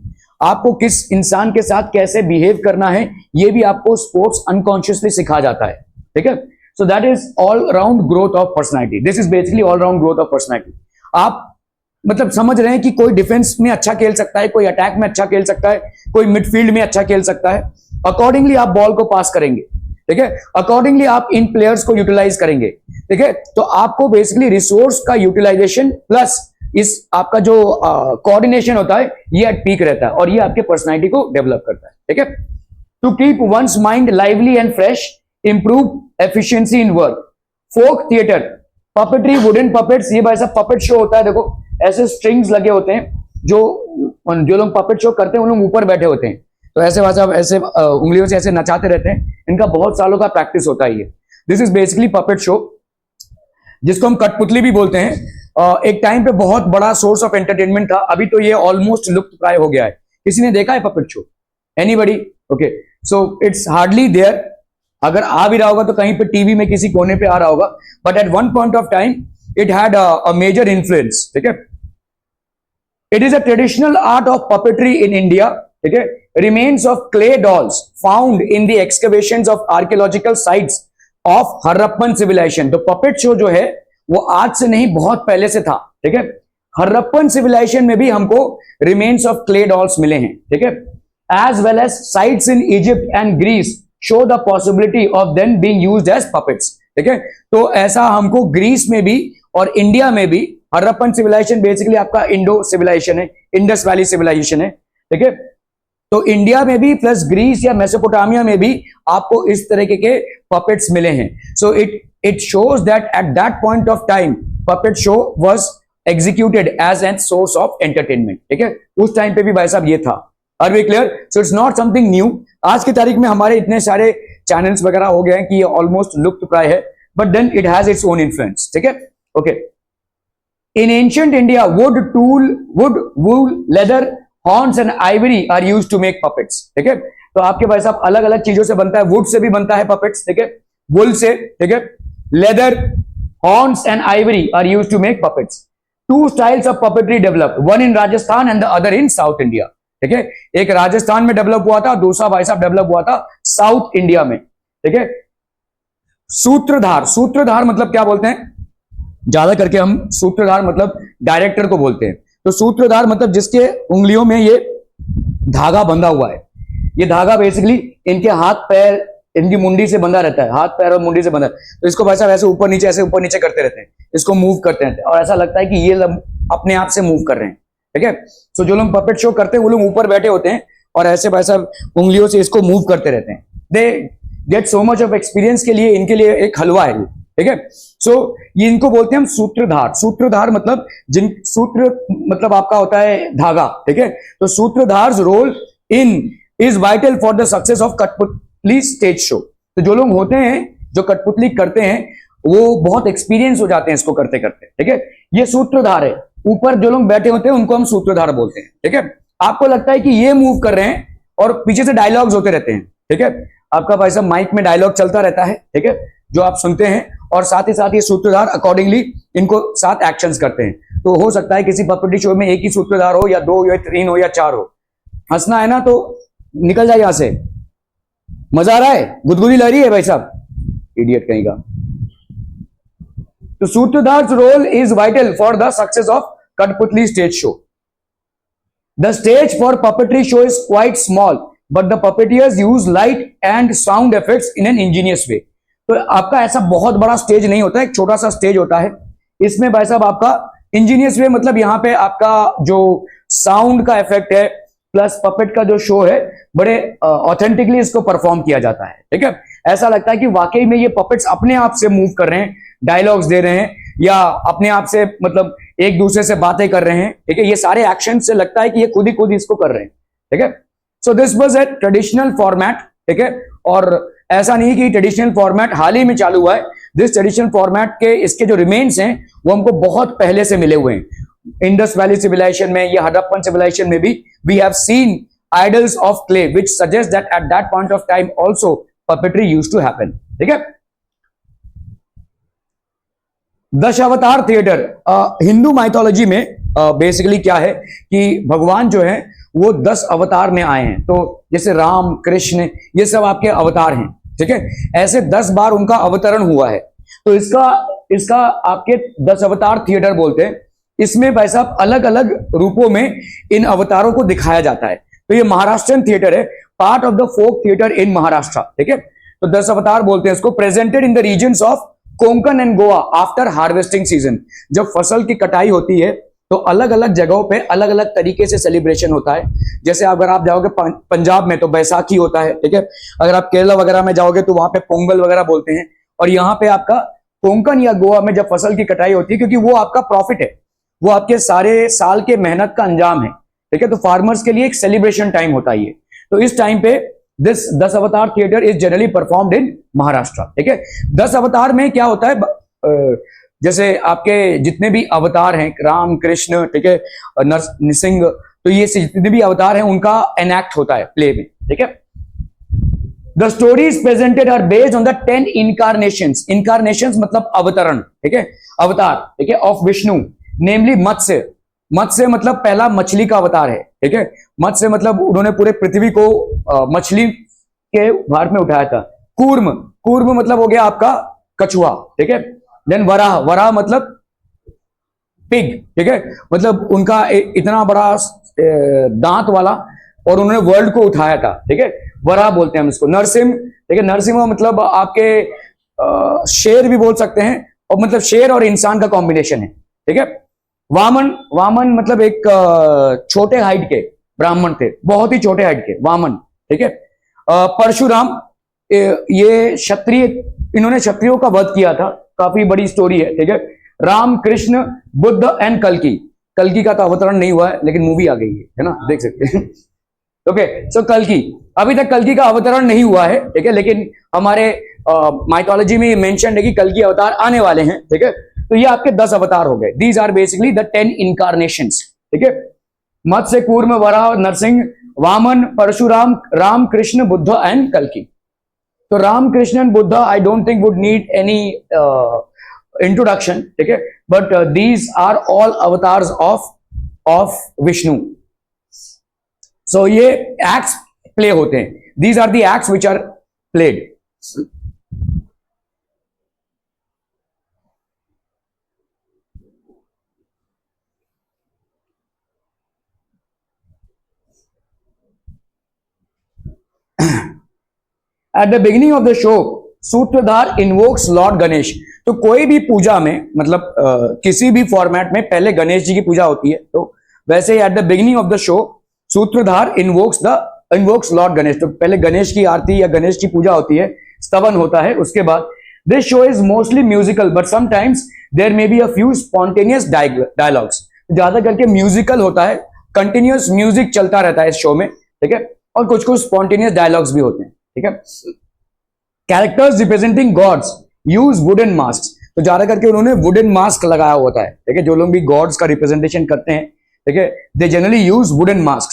आपको किस इंसान के साथ कैसे बिहेव करना है, ये भी आपको स्पोर्ट्स अनकॉन्शियसली सिखा जाता है. ठीक है. So that is all round growth of personality. This is basically all round growth of personality. आप मतलब समझ रहे हैं कि कोई डिफेंस में अच्छा खेल सकता है, कोई अटैक में अच्छा खेल सकता है, कोई मिडफील्ड में अच्छा खेल सकता है. अकॉर्डिंगली आप बॉल को पास करेंगे. ठीक है. अकॉर्डिंगली आप इन प्लेयर्स को यूटिलाइज करेंगे. ठीक है. तो आपको बेसिकली रिसोर्स का यूटिलाइजेशन प्लस इस आपका जो कोऑर्डिनेशन होता है ये एट पीक रहता है और ये आपके पर्सनैलिटी को डेवलप करता है. ठीक है. To keep one's mind lively and fresh, improve efficiency in work. Folk theater, puppetry, wooden puppets. ये भाई साहब पपेट शो होता है. देखो ऐसे स्ट्रिंग्स लगे होते हैं, जो लोग पपेट शो करते हैं उन लोग ऊपर बैठे होते हैं, तो ऐसे भाई साहब ऐसे उंगलियों से ऐसे नचाते रहते हैं. इनका बहुत सालों का प्रैक्टिस होता है ये. This is basically puppet show, जिसको हम कठपुतली भी बोलते हैं. एक टाइम पे बहुत बड़ा सोर्स ऑफ एंटरटेनमेंट था. अभी तो ये ऑलमोस्ट लुप्त प्राय हो गया है. किसी ने देखा है puppet show? Anybody? Okay. So it's hardly there. अगर आ भी रहा होगा तो कहीं पे टीवी में किसी कोने पे आ रहा होगा, but at one point of time it had a major influence, ठीक है। It is a traditional art of puppetry in India, ठीक है। Remains of clay dolls found in the excavations of archaeological sites of Harappan civilization. तो puppet show जो है वो आज से नहीं, बहुत पहले से था, ठीक है। हरप्पन सिविलाइजेशन में भी हमको रिमेन्स ऑफ क्ले डॉल्स मिले हैं, ठीक है। As well as sites in Egypt and Greece show the possibility of then being used as puppets, ठीक है। तो ऐसा हमको ग्रीस में भी और इंडिया में भी, हरप्पन सिविलाइजेशन बेसिकली आपका इंडो सिविलाइजेशन है, इंडस वैली सिविलाइजेशन है, ठीक है। तो इंडिया में भी प्लस ग्रीस या मेसोपोटामिया में भी आपको इस तरीके के पपेट्स मिले हैं। So it shows that at that point of time puppet show was executed as an source of entertainment, ठीक है। उस टाइम पे भी भाई साहब ये था। Are we clear? So it's not something new. आज की तारीख में हमारे इतने सारे चैनल्स वगैरह हो गए हैं कि ये ऑलमोस्ट लुप्त प्राय है, but then it has its own influence, ठीक है। Okay, in ancient India wood, wool, leather, horns and ivory are used to make puppets, ठीक है। तो आपके भाई साहब अलग अलग चीजों से बनता है, वुड से भी बनता है पपेट्स, ठीक है, वुल से, ठीक है। Leather, horns and ivory are used to make puppets. Two styles of puppetry develop, one in Rajasthan and the other in South India, ठीक है। एक राजस्थान में डेवलप हुआ था, दूसरा भाई साहब डेवलप हुआ था साउथ इंडिया में, ठीक है। सूत्रधार, सूत्रधार मतलब क्या बोलते हैं, ज्यादा करके हम सूत्रधार मतलब डायरेक्टर को बोलते हैं। तो सूत्रधार मतलब जिसके उंगलियों में ये धागा बंधा हुआ है। ये धागा बेसिकली इनके हाथ पैर, इनकी मुंडी से बंधा रहता है, हाथ पैर और मुंडी से बंधा। तो इसको भाई साहब ऐसे ऊपर नीचे, ऐसे ऊपर नीचे करते रहते हैं, इसको मूव करते रहते हैं और ऐसा लगता है कि ये अपने आप से मूव कर रहे हैं, ठीक है। सो जो लोग पपेट शो करते हैं वो लोग ऊपर बैठे होते हैं और ऐसे भाई साहब उंगलियों से इसको मूव करते रहते हैं। They get so much of experience के लिए इनके लिए एक हलवा है, ठीक है। सो ये इनको बोलते हैं हम सूत्रधार। सूत्रधार मतलब जिन, सूत्र मतलब आपका होता है धागा, ठीक है। तो sutradhar role in is vital for the success of kathputli stage show. तो जो लोग होते हैं जो कठपुतली करते हैं वो बहुत एक्सपीरियंस हो जाते हैं इसको करते करते, ठीक है। ये सूत्रधार है। ऊपर जो लोग बैठे होते हैं उनको हम सूत्रधार बोलते हैं, ठीक है। आपको लगता है कि ये मूव कर रहे हैं और पीछे से डायलॉग्स होते रहते हैं, ठीक है। आपका भाई साहब माइक में डायलॉग चलता रहता है, ठीक है, जो आप सुनते हैं और साथ ही साथ ये सूत्रधार अकॉर्डिंगली इनको साथ एक्शंस करते हैं। तो हो सकता है किसी पपेट्री शो में एक ही सूत्रधार हो या दो या तीन हो या चार हो। हंसना है ना तो निकल जाए यहां से। मजा आ रहा है, गुदगुदी लग रही है भाई साहब, इडियट कहीं का। तो sutradhar role is vital for the success of kathputli stage show. The stage for puppetry show is quite small but the puppeteers use light and sound effects in an ingenious way. तो आपका ऐसा बहुत बड़ा स्टेज नहीं होता है, एक छोटा सा स्टेज होता है। इसमें भाई साहब आपका इंजीनियस वे मतलब यहाँ पे आपका जो साउंड का इफेक्ट है प्लस पपेट का जो शो है बड़े ऑथेंटिकली इसको परफॉर्म किया जाता है, ठीक है। ऐसा लगता है कि वाकई में ये पपेट्स अपने आप से मूव कर रहे हैं, डायलॉग्स दे रहे हैं या अपने आप से मतलब एक दूसरे से बातें कर रहे हैं, ठीक है। ये सारे एक्शन से लगता है कि ये खुद ही इसको कर रहे हैं, ठीक है। So this was a traditional format, ठीक है। और ऐसा नहीं कि ट्रेडिशनल फॉर्मेट हाल ही में चालू हुआ है। दिस ट्रेडिशनल फॉर्मेट के इसके जो रिमेन्स हैं वो हमको बहुत पहले से मिले हुए हैं। इंडस वैली सिविलाइजेशन में या हड़प्पन सिविलाइजेशन में भी we have seen idols of clay which suggest that at that point of time also puppetry used to happen, ठीक है। दशावतार थिएटर, हिंदू माइथोलॉजी में बेसिकली क्या है कि भगवान जो है वो 10 अवतार में आए हैं। तो जैसे राम, कृष्ण, ये सब आपके अवतार हैं, ठीक है। ऐसे 10 बार उनका अवतरण हुआ है। तो इसका आपके 10 अवतार थिएटर बोलते हैं। इसमें भाई साहब अलग अलग रूपों में इन अवतारों को दिखाया जाता है। तो ये महाराष्ट्रियन थिएटर है, part of the folk theatre in Maharashtra, ठीक है। तो 10 अवतार बोलते हैं इसको। Presented in the regions of Konkan and Goa after harvesting season. जब फसल की कटाई होती है तो अलग अलग जगहों पे अलग अलग तरीके से सेलिब्रेशन होता है। जैसे अगर आप जाओगे पंजाब में तो बैसाखी होता है, ठीक है। अगर आप केरला वगैरह में जाओगे तो वहां पे पोंगल वगैरह बोलते हैं। और यहाँ पे आपका कोंकण या गोवा में जब फसल की कटाई होती है, क्योंकि वो आपका प्रॉफिट है, वो आपके सारे साल के मेहनत का अंजाम है, ठीक है। तो फार्मर्स के लिए एक सेलिब्रेशन टाइम होता है ये। तो इस टाइम पे दिस 10 अवतार theatre is generally performed in Maharashtra, ठीक है। 10 अवतार में क्या होता है, जैसे आपके जितने भी अवतार हैं, राम, कृष्ण, ठीक है, नरसिंह, तो ये जितने भी अवतार हैं उनका एनैक्ट होता है प्ले में, ठीक है। The stories presented are based on the 10 incarnations, incarnations मतलब अवतरण, ठीक है, अवतार, ठीक है, ऑफ विष्णु, नेमली मत्स्य, मत्स्य मतलब पहला मछली का अवतार है, ठीक है, मत्स्य मतलब उन्होंने पूरे पृथ्वी को मछली के भार में उठाया था। कूर्म, कूर्म मतलब हो गया आपका कछुआ, ठीक है। देन वराह, वराह मतलब पिग, ठीक है, मतलब उनका इतना बड़ा दांत वाला और उन्होंने वर्ल्ड को उठाया था, ठीक है, वराह बोलते हैं हम इसको। नरसिंह, ठीक है, नरसिंह मतलब आपके शेर भी बोल सकते हैं, और मतलब शेर और इंसान का कॉम्बिनेशन है, ठीक है। वामन, वामन मतलब एक छोटे हाइट के ब्राह्मण थे, बहुत ही छोटे हाइट के वामन, ठीक है। परशुराम, ये क्षत्रिय, इन्होंने क्षत्रियों का वध किया था, काफी बड़ी स्टोरी है, ठीक है। राम, कृष्ण, बुद्ध एंड कल्कि, कल्कि का तो अवतरण नहीं हुआ है लेकिन मूवी आ गई है ना, देख सकते हैं। ओके, सो कल्कि, अभी तक कल्कि का अवतरण नहीं हुआ है, ठीक है, लेकिन हमारे माइथोलॉजी में ये मेंशन है कि कल्कि अवतार आने वाले हैं, ठीक है। तो ये आपके 10 अवतार हो गए। These are basically the 10 incarnations, ठीक है। मत्स्य, कूर्म, वराह, नरसिंह, वामन, परशुराम, राम, कृष्ण, बुद्ध एंड कल्कि। तो Ram, Krishna and Buddha I don't think would need any introduction, ठीक है, but these are all avatars of Vishnu. So ये एक्ट्स प्ले होते हैं, these are the acts which are played. At the beginning of the show sutradhar invokes lord Ganesh. तो कोई भी पूजा में मतलब किसी भी फॉर्मेट में पहले गणेश जी की पूजा होती है, तो वैसे ही at the beginning of the show sutradhar invokes lord Ganesh. तो पहले गणेश की आरती या गणेश की पूजा होती है, स्तवन होता है, उसके बाद this show is mostly musical but sometimes there may be a few spontaneous dialogues. ज्यादा करके म्यूजिकल होता है, कंटिन्यूअस म्यूजिक चलता रहता है इस शो में, ठीक है, और कुछ कुछ स्पॉन्टेनियस डायलॉग्स भी होते हैं, ठीक है। Characters representing gods use wooden mask. तो ज्यादा करके उन्होंने वुडन मास्क लगाया होता है, ठीक है, जो लोग भी गॉड्स का रिप्रेजेंटेशन करते हैं, ठीक है, they generally use wooden mask.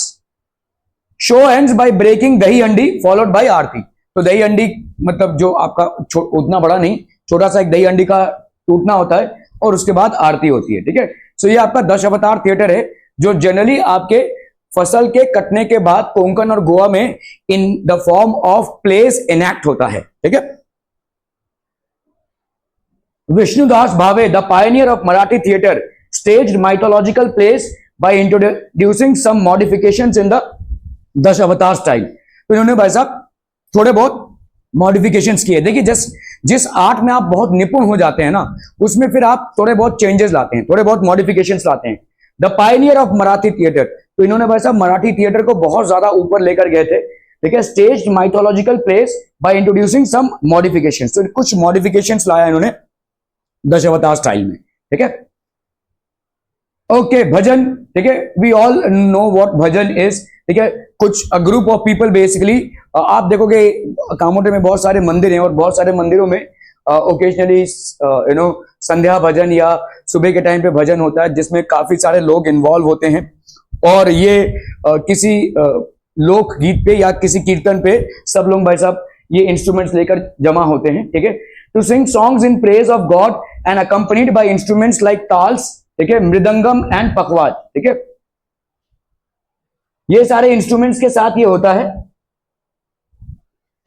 Show ends by breaking Dahi Handi followed by आरती। तो दही हंडी मतलब जो आपका उतना बड़ा नहीं, छोटा सा एक दही हंडी का टूटना होता है और उसके बाद आरती होती है, ठीक है। सो ये आपका 10 अवतार थिएटर है जो जनरली आपके फसल के कटने के बाद कोंकण और गोवा में इन the form of place enact होता है, ठीक है। Vishnudas Bhave, the Pioneer of Marathi theatre, staged mythological plays by introducing some modifications in the दश अवतार स्टाइल। तो इन्होंने भाई साहब थोड़े बहुत मॉडिफिकेशंस किए। देखिए जिस आर्ट में आप बहुत निपुण हो जाते हैं ना, उसमें फिर आप थोड़े बहुत चेंजेस लाते हैं, थोड़े बहुत मॉडिफिकेशंस लाते हैं। The Pioneer of Marathi theatre, तो इन्होंने भाई साहब मराठी थिएटर को बहुत ज्यादा ऊपर लेकर गए थे, ठीक है। Stage mythological plays by introducing some modifications, तो कुछ मॉडिफिकेशंस लाया इन्होंने दशावतार स्टाइल में, ठीक है। ओके, भजन, ठीक है, we all know what bhajan is, ठीक है। कुछ ग्रुप ऑफ पीपल बेसिकली, आप देखोगे कामोटे में बहुत सारे मंदिर हैं और बहुत सारे मंदिरों में ओकेजनली संध्या भजन या सुबह के टाइम पे भजन होता है जिसमें काफी सारे लोग इन्वॉल्व होते हैं और ये किसी लोक गीत पे या किसी कीर्तन पे सब लोग भाई साहब ये इंस्ट्रूमेंट्स लेकर जमा होते हैं, ठीक है। To sing songs in praise of god and accompanied by instruments like taals, ठीक है, मृदंगम एंड पखवाज, ठीक है। ये सारे इंस्ट्रूमेंट्स के साथ ये होता है,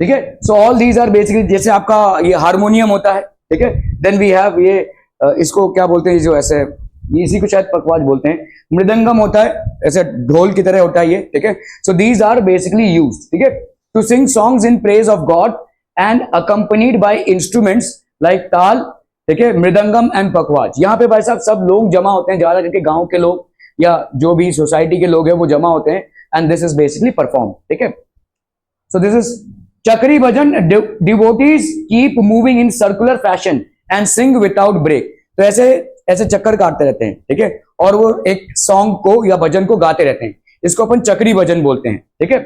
ठीक है। So all these are basically, जैसे आपका ये हारमोनियम होता है, ठीक है, देन वी हैव ये इसको क्या बोलते हैं, जो ऐसे इसी को शायद पखवाज बोलते हैं। मृदंगम होता है, ऐसे ढोल की तरह होता है ये, ठीक है। So these are basically used, ठीक है, to sing songs in praise of god and accompanied by instruments like taal, ठीक है, मृदंगम एंड पखवाज। यहाँ पे भाई साहब सब लोग जमा होते हैं, ज्यादा करके गांव के लोग या जो भी सोसाइटी के लोग हैं वो जमा होते हैं and this is basically perform, ठीक है। So this is chakri bhajan, devotees keep moving in circular fashion and sing without break. तो ऐसे ऐसे चक्कर काटते रहते हैं, ठीक है, और वो एक सॉन्ग को या भजन को गाते रहते हैं, इसको अपन चक्री भजन बोलते हैं, ठीक है।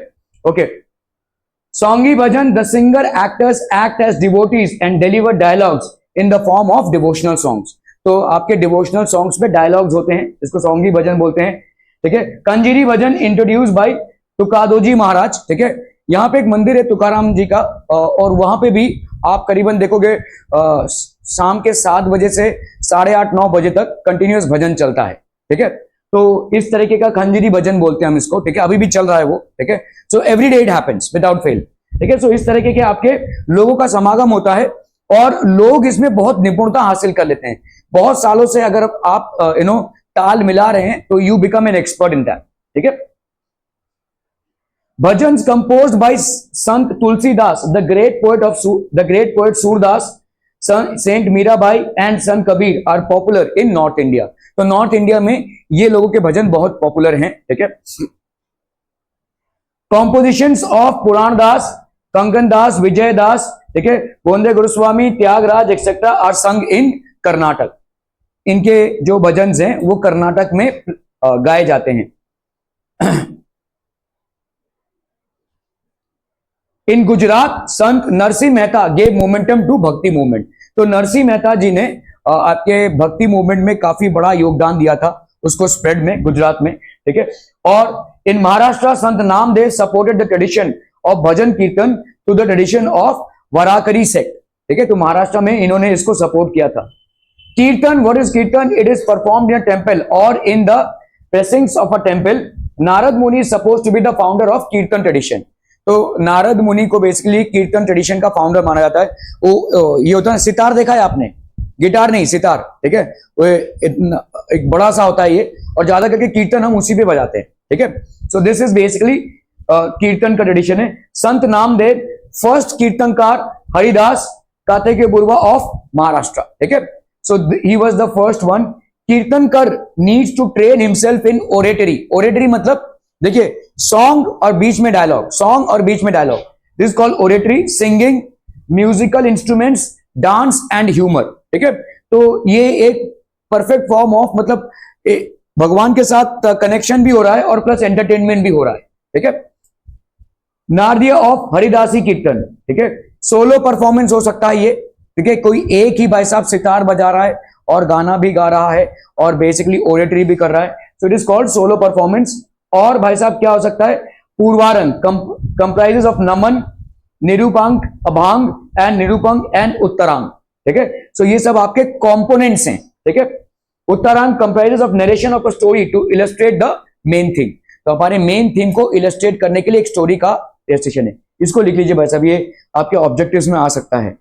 Okay, songi bhajan, the singer actors act as devotees and deliver dialogues in the form of devotional songs. तो आपके डिवोशनल सॉन्ग्स में डायलॉग्स होते हैं, इसको सॉन्गी भजन बोलते हैं, ठीक है। कंजीरी भजन इंट्रोड्यूस बाय तुकादोजी महाराज, ठीक है, यहाँ पे एक मंदिर है तुकाराम जी का, और वहां पे भी आप करीबन देखोगे शाम के 7 बजे से 8:30-9 बजे तक कंटिन्यूअस भजन चलता है। ठीक है, तो इस तरीके का खंजरी भजन बोलते हैं हम इसको। ठीक है, अभी भी चल रहा है वो। ठीक है, so every day it happens without fail. ठीक है, सो इस तरीके के आपके लोगों का समागम होता है और लोग इसमें बहुत निपुणता हासिल कर लेते हैं। बहुत सालों से अगर आप ताल मिला रहे हैं तो you become an expert in that. ठीक है, bhajans composed by Sant Tulsidas, the great poet Surdas, saint Mirabai and Sant Kabir are popular in north India. तो नॉर्थ इंडिया में ये लोगों के भजन बहुत पॉपुलर हैं। ठीक है, कॉम्पोजिशंस ऑफ पुराण दास, कंगन दास, विजय दास, ठीक है, गोंदे गुरुस्वामी, त्यागराज एक्सेट्रा आर संग इन कर्नाटक। इनके जो भजन हैं वो कर्नाटक में गाए जाते हैं। In Gujarat Sant Narsinh Mehta gave momentum to bhakti movement. तो नरसिंह मेहता जी ने आपके भक्ति मूवमेंट में काफी बड़ा योगदान दिया था, उसको स्प्रेड में गुजरात में। ठीक है, और in Maharashtra Sant Namdev supported the tradition of bhajan kirtan to the tradition of Varkari sect. ठीक है, तो महाराष्ट्र में इन्होंने इसको सपोर्ट किया था। Kirtan, what is kirtan? It is performed in a temple और in the precincts of a temple. Narad Muni is supposed to be the founder of kirtan tradition. तो नारद मुनि को बेसिकली कीर्तन ट्रेडिशन का फाउंडर माना जाता है। वो ये होता है, सितार देखा है आपने? गिटार नहीं, सितार। ठीक है, वो एक बड़ा सा होता है ये, और ज्यादा करके कीर्तन हम उसी पे बजाते हैं। ठीक है, सो दिस इज बेसिकली कीर्तन का ट्रेडिशन है। संत नामदेव फर्स्ट कीर्तनकार, हरिदास काते के बुरवा ऑफ महाराष्ट्र। ठीक है, so he was the first one. Kirtankar needs to train himself in oratory. Oratory मतलब देखिए सॉन्ग और बीच में डायलॉग, सॉन्ग और बीच में dialogue, this called oratory, singing, musical instruments, dance and humour. ठीक है, तो ये एक परफेक्ट फॉर्म ऑफ मतलब भगवान के साथ कनेक्शन भी हो रहा है और प्लस एंटरटेनमेंट भी हो रहा है। ठीक है, नारदीय ऑफ हरिदासी कीर्तन। ठीक है, सोलो परफॉर्मेंस हो सकता है ये। ठीक है, कोई एक ही भाई साहब सितार बजा रहा है और गाना भी गा रहा है और बेसिकली ओरेटरी भी कर रहा है, so it is called solo performance. और भाई साहब क्या हो सकता है? Purvarang, comprises of naman, nirupank, abhang and nirupang and uttarang. ठीक है, सो ये सब आपके कंपोनेंट्स हैं। ठीक है, uttarang comprises of narration of a story to illustrate the main theme. तो हमारे मेन थीम को इलस्ट्रेट करने के लिए एक स्टोरी का रेस्ट्रिक्शन है। इसको लिख लीजिए भाई साहब, ये आपके ऑब्जेक्टिव्स में आ सकता है।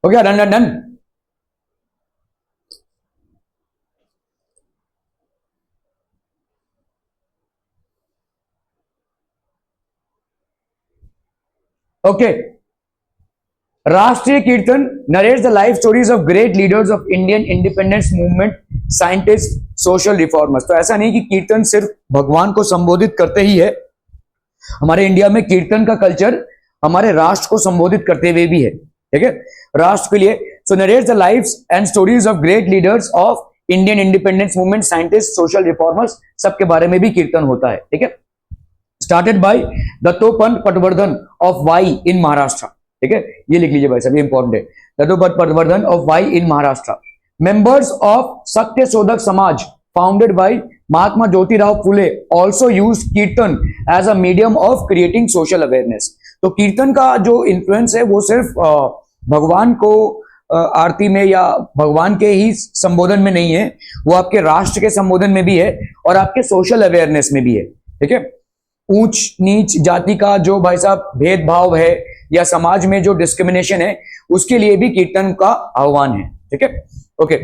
हो गया, डन डन डन। ओके, राष्ट्रीय कीर्तन narrates the life stories of great leaders of Indian independence movement, scientist, social reformers. तो ऐसा नहीं कि कीर्तन सिर्फ भगवान को संबोधित करते ही है। हमारे इंडिया में कीर्तन का कल्चर हमारे राष्ट्र को संबोधित करते हुए भी है, ठीक है, राष्ट्र के लिए। So narrates the lives and stories of great leaders of Indian independence movement, scientist, social reformers, सबके बारे में भी कीर्तन होता है, ठीक है। Started by Dattopant Patwardhan of Wai in Maharashtra, ठीक है, ये लिख लीजिए भाई साहब, ये इंपॉर्टेंट है। Dattopant Patwardhan of Wai in Maharashtra. Members of Satya Shodhak Samaj founded by Mahatma Jyotirao Phule also use kirtan as a medium of creating social awareness. तो कीर्तन का जो इन्फ्लुएंस है वो सिर्फ भगवान को आरती में या भगवान के ही संबोधन में नहीं है, वो आपके राष्ट्र के संबोधन में भी है और आपके सोशल अवेयरनेस में भी है, ठीक है। ऊंच नीच जाति का जो भाई साहब भेदभाव है या समाज में जो डिस्क्रिमिनेशन है उसके लिए भी कीर्तन का आह्वान है, ठीक है। Okay,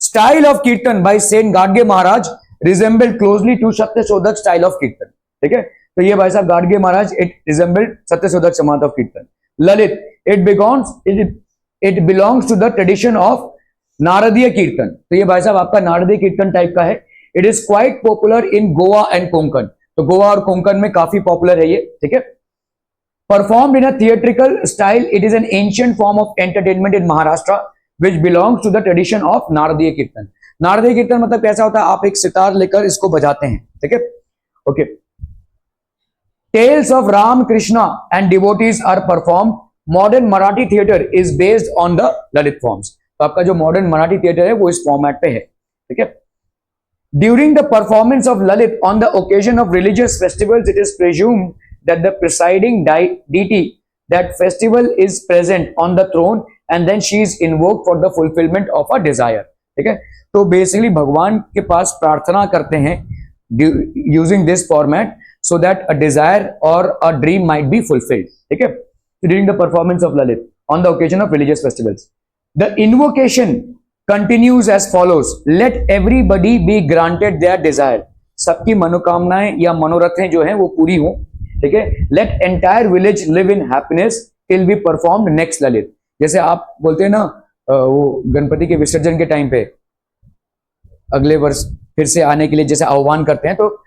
style of kirtan by saint Gadge Maharaj resembled closely to Satyashodhak style of kirtan, ठीक है। तो ये भाई साहब Gadge Maharaj, it resembled Satyashodhak Samaj of kirtan. Lalit, it belongs to the tradition of Naradiya kirtan. तो ये भाई साहब आपका नारदीय कीर्तन टाइप का है। It is quite popular in Goa and Konkan. तो गोवा और कोंकण में काफी पॉपुलर है ये, ठीक है। Performed in a theatrical style, it is an ancient form of entertainment in Maharashtra which belongs to the tradition of Naradiya kirtan. Naradiya कीर्तन मतलब कैसा होता है, आप एक सितार लेकर इसको बजाते हैं, ठीक है। Okay, tales of Ram Krishna and devotees are perform. Modern Marathi theatre is based on the Lalit forms. तो आपका जो मॉडर्न मराठी थिएटर है वो इस फॉर्मेट पे है, ठीक है। During the performance of Lalit on the occasion of religious festivals, it is presumed that the presiding deity that festival is present on the throne and then she is invoked for the fulfillment of a desire, ठीक है। तो basically भगवान के पास प्रार्थना करते हैं using this format so that a desire or a dream might be fulfilled, ठीक है। During the performance of Lalit on the occasion of religious festivals, the invocation continues as follows. Let everybody be granted their desire. सबकी मनोकामनाएं या मनोरथें जो हैं वो पूरी हों, ठीक है। Let entire village live in happiness till we performed next Lalit. जैसे आप बोलते हैं ना वो गणपति के विसर्जन के टाइम पे अगले वर्ष फिर से आने के लिए जैसे आह्वान करते हैं, तो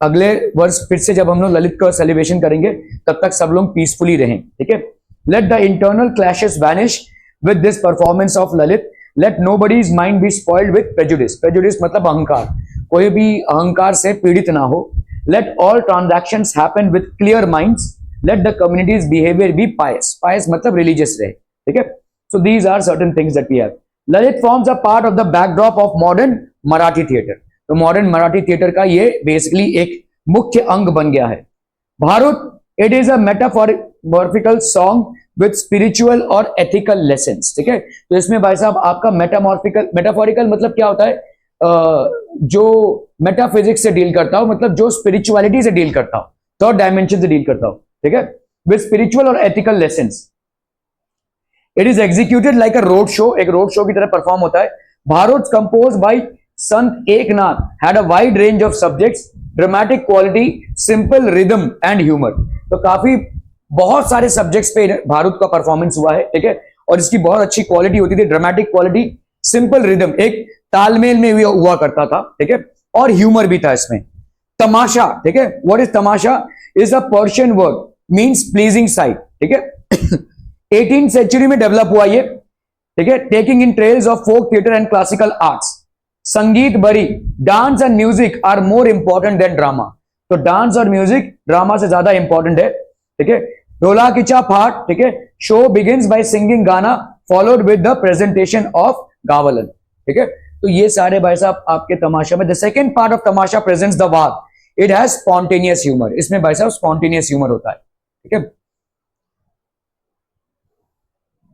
अगले वर्ष फिर से जब हम लोग ललित का सेलिब्रेशन करेंगे तब तक सब लोग पीसफुली रहें, ठीक है। Let the internal clashes vanish with this performance of Lalit. Let nobody's mind be spoiled with prejudice. Prejudice मतलब अहंकार, कोई भी अहंकार से पीड़ित ना हो। Let all transactions happen with clear minds. Let the community's behavior be pious. Pious मतलब religious रहे, ठीक है। So these are certain things that we have. Lalit forms a part of the backdrop of modern Marathi theatre. तो modern Marathi theatre का ये basically एक मुख्य अंग बन गया है। Bharat, it is a metaphorical song with spiritual और एथिकल लेसन्स, ठीक है। तो इसमें भाई साहब आपका मेटाफोरिकल मतलब क्या होता है, जो मेटाफिजिक्स से डील करता हो, मतलब जो स्पिरिचुअलिटी से डील करता हो, थर्ड डायमेंशन से डील करता हो, ठीक है, विद स्पिरिचुअल और ethical lessons. It is executed like a road show, एक रोड शो की तरह परफॉर्म होता है। Bharat compose by Sant Eknath had a wide range of subjects, dramatic quality, simple rhythm and humor. तो काफी बहुत सारे सब्जेक्ट्स पे भारत का परफॉर्मेंस हुआ है, ठीक है, और इसकी बहुत अच्छी क्वालिटी होती थी, ड्रामेटिक क्वालिटी, सिंपल रिदम, एक तालमेल में हुआ करता था, ठीक है, और ह्यूमर भी था इसमें। तमाशा, ठीक है, what is Tamasha? Is a Persian word, means pleasing site, ठीक है। 18th सेंचुरी में डेवलप हुआ ये, ठीक है, taking in trails of folk theatre and classical arts. Sangeet Bari, dance and music are more important than drama. तो डांस और music drama से ज्यादा इंपॉर्टेंट है, ठीक है। ढोला किचा फाट, ठीक है, show begins by singing gana followed with the presentation of gavlan, ठीक है। तो ये सारे भाई साहब आपके तमाशा में। The second part of tamasha presents the vaad, it has spontaneous humour. इसमें भाई साहब स्पॉन्टेनियस ह्यूमर होता है, ठीक है।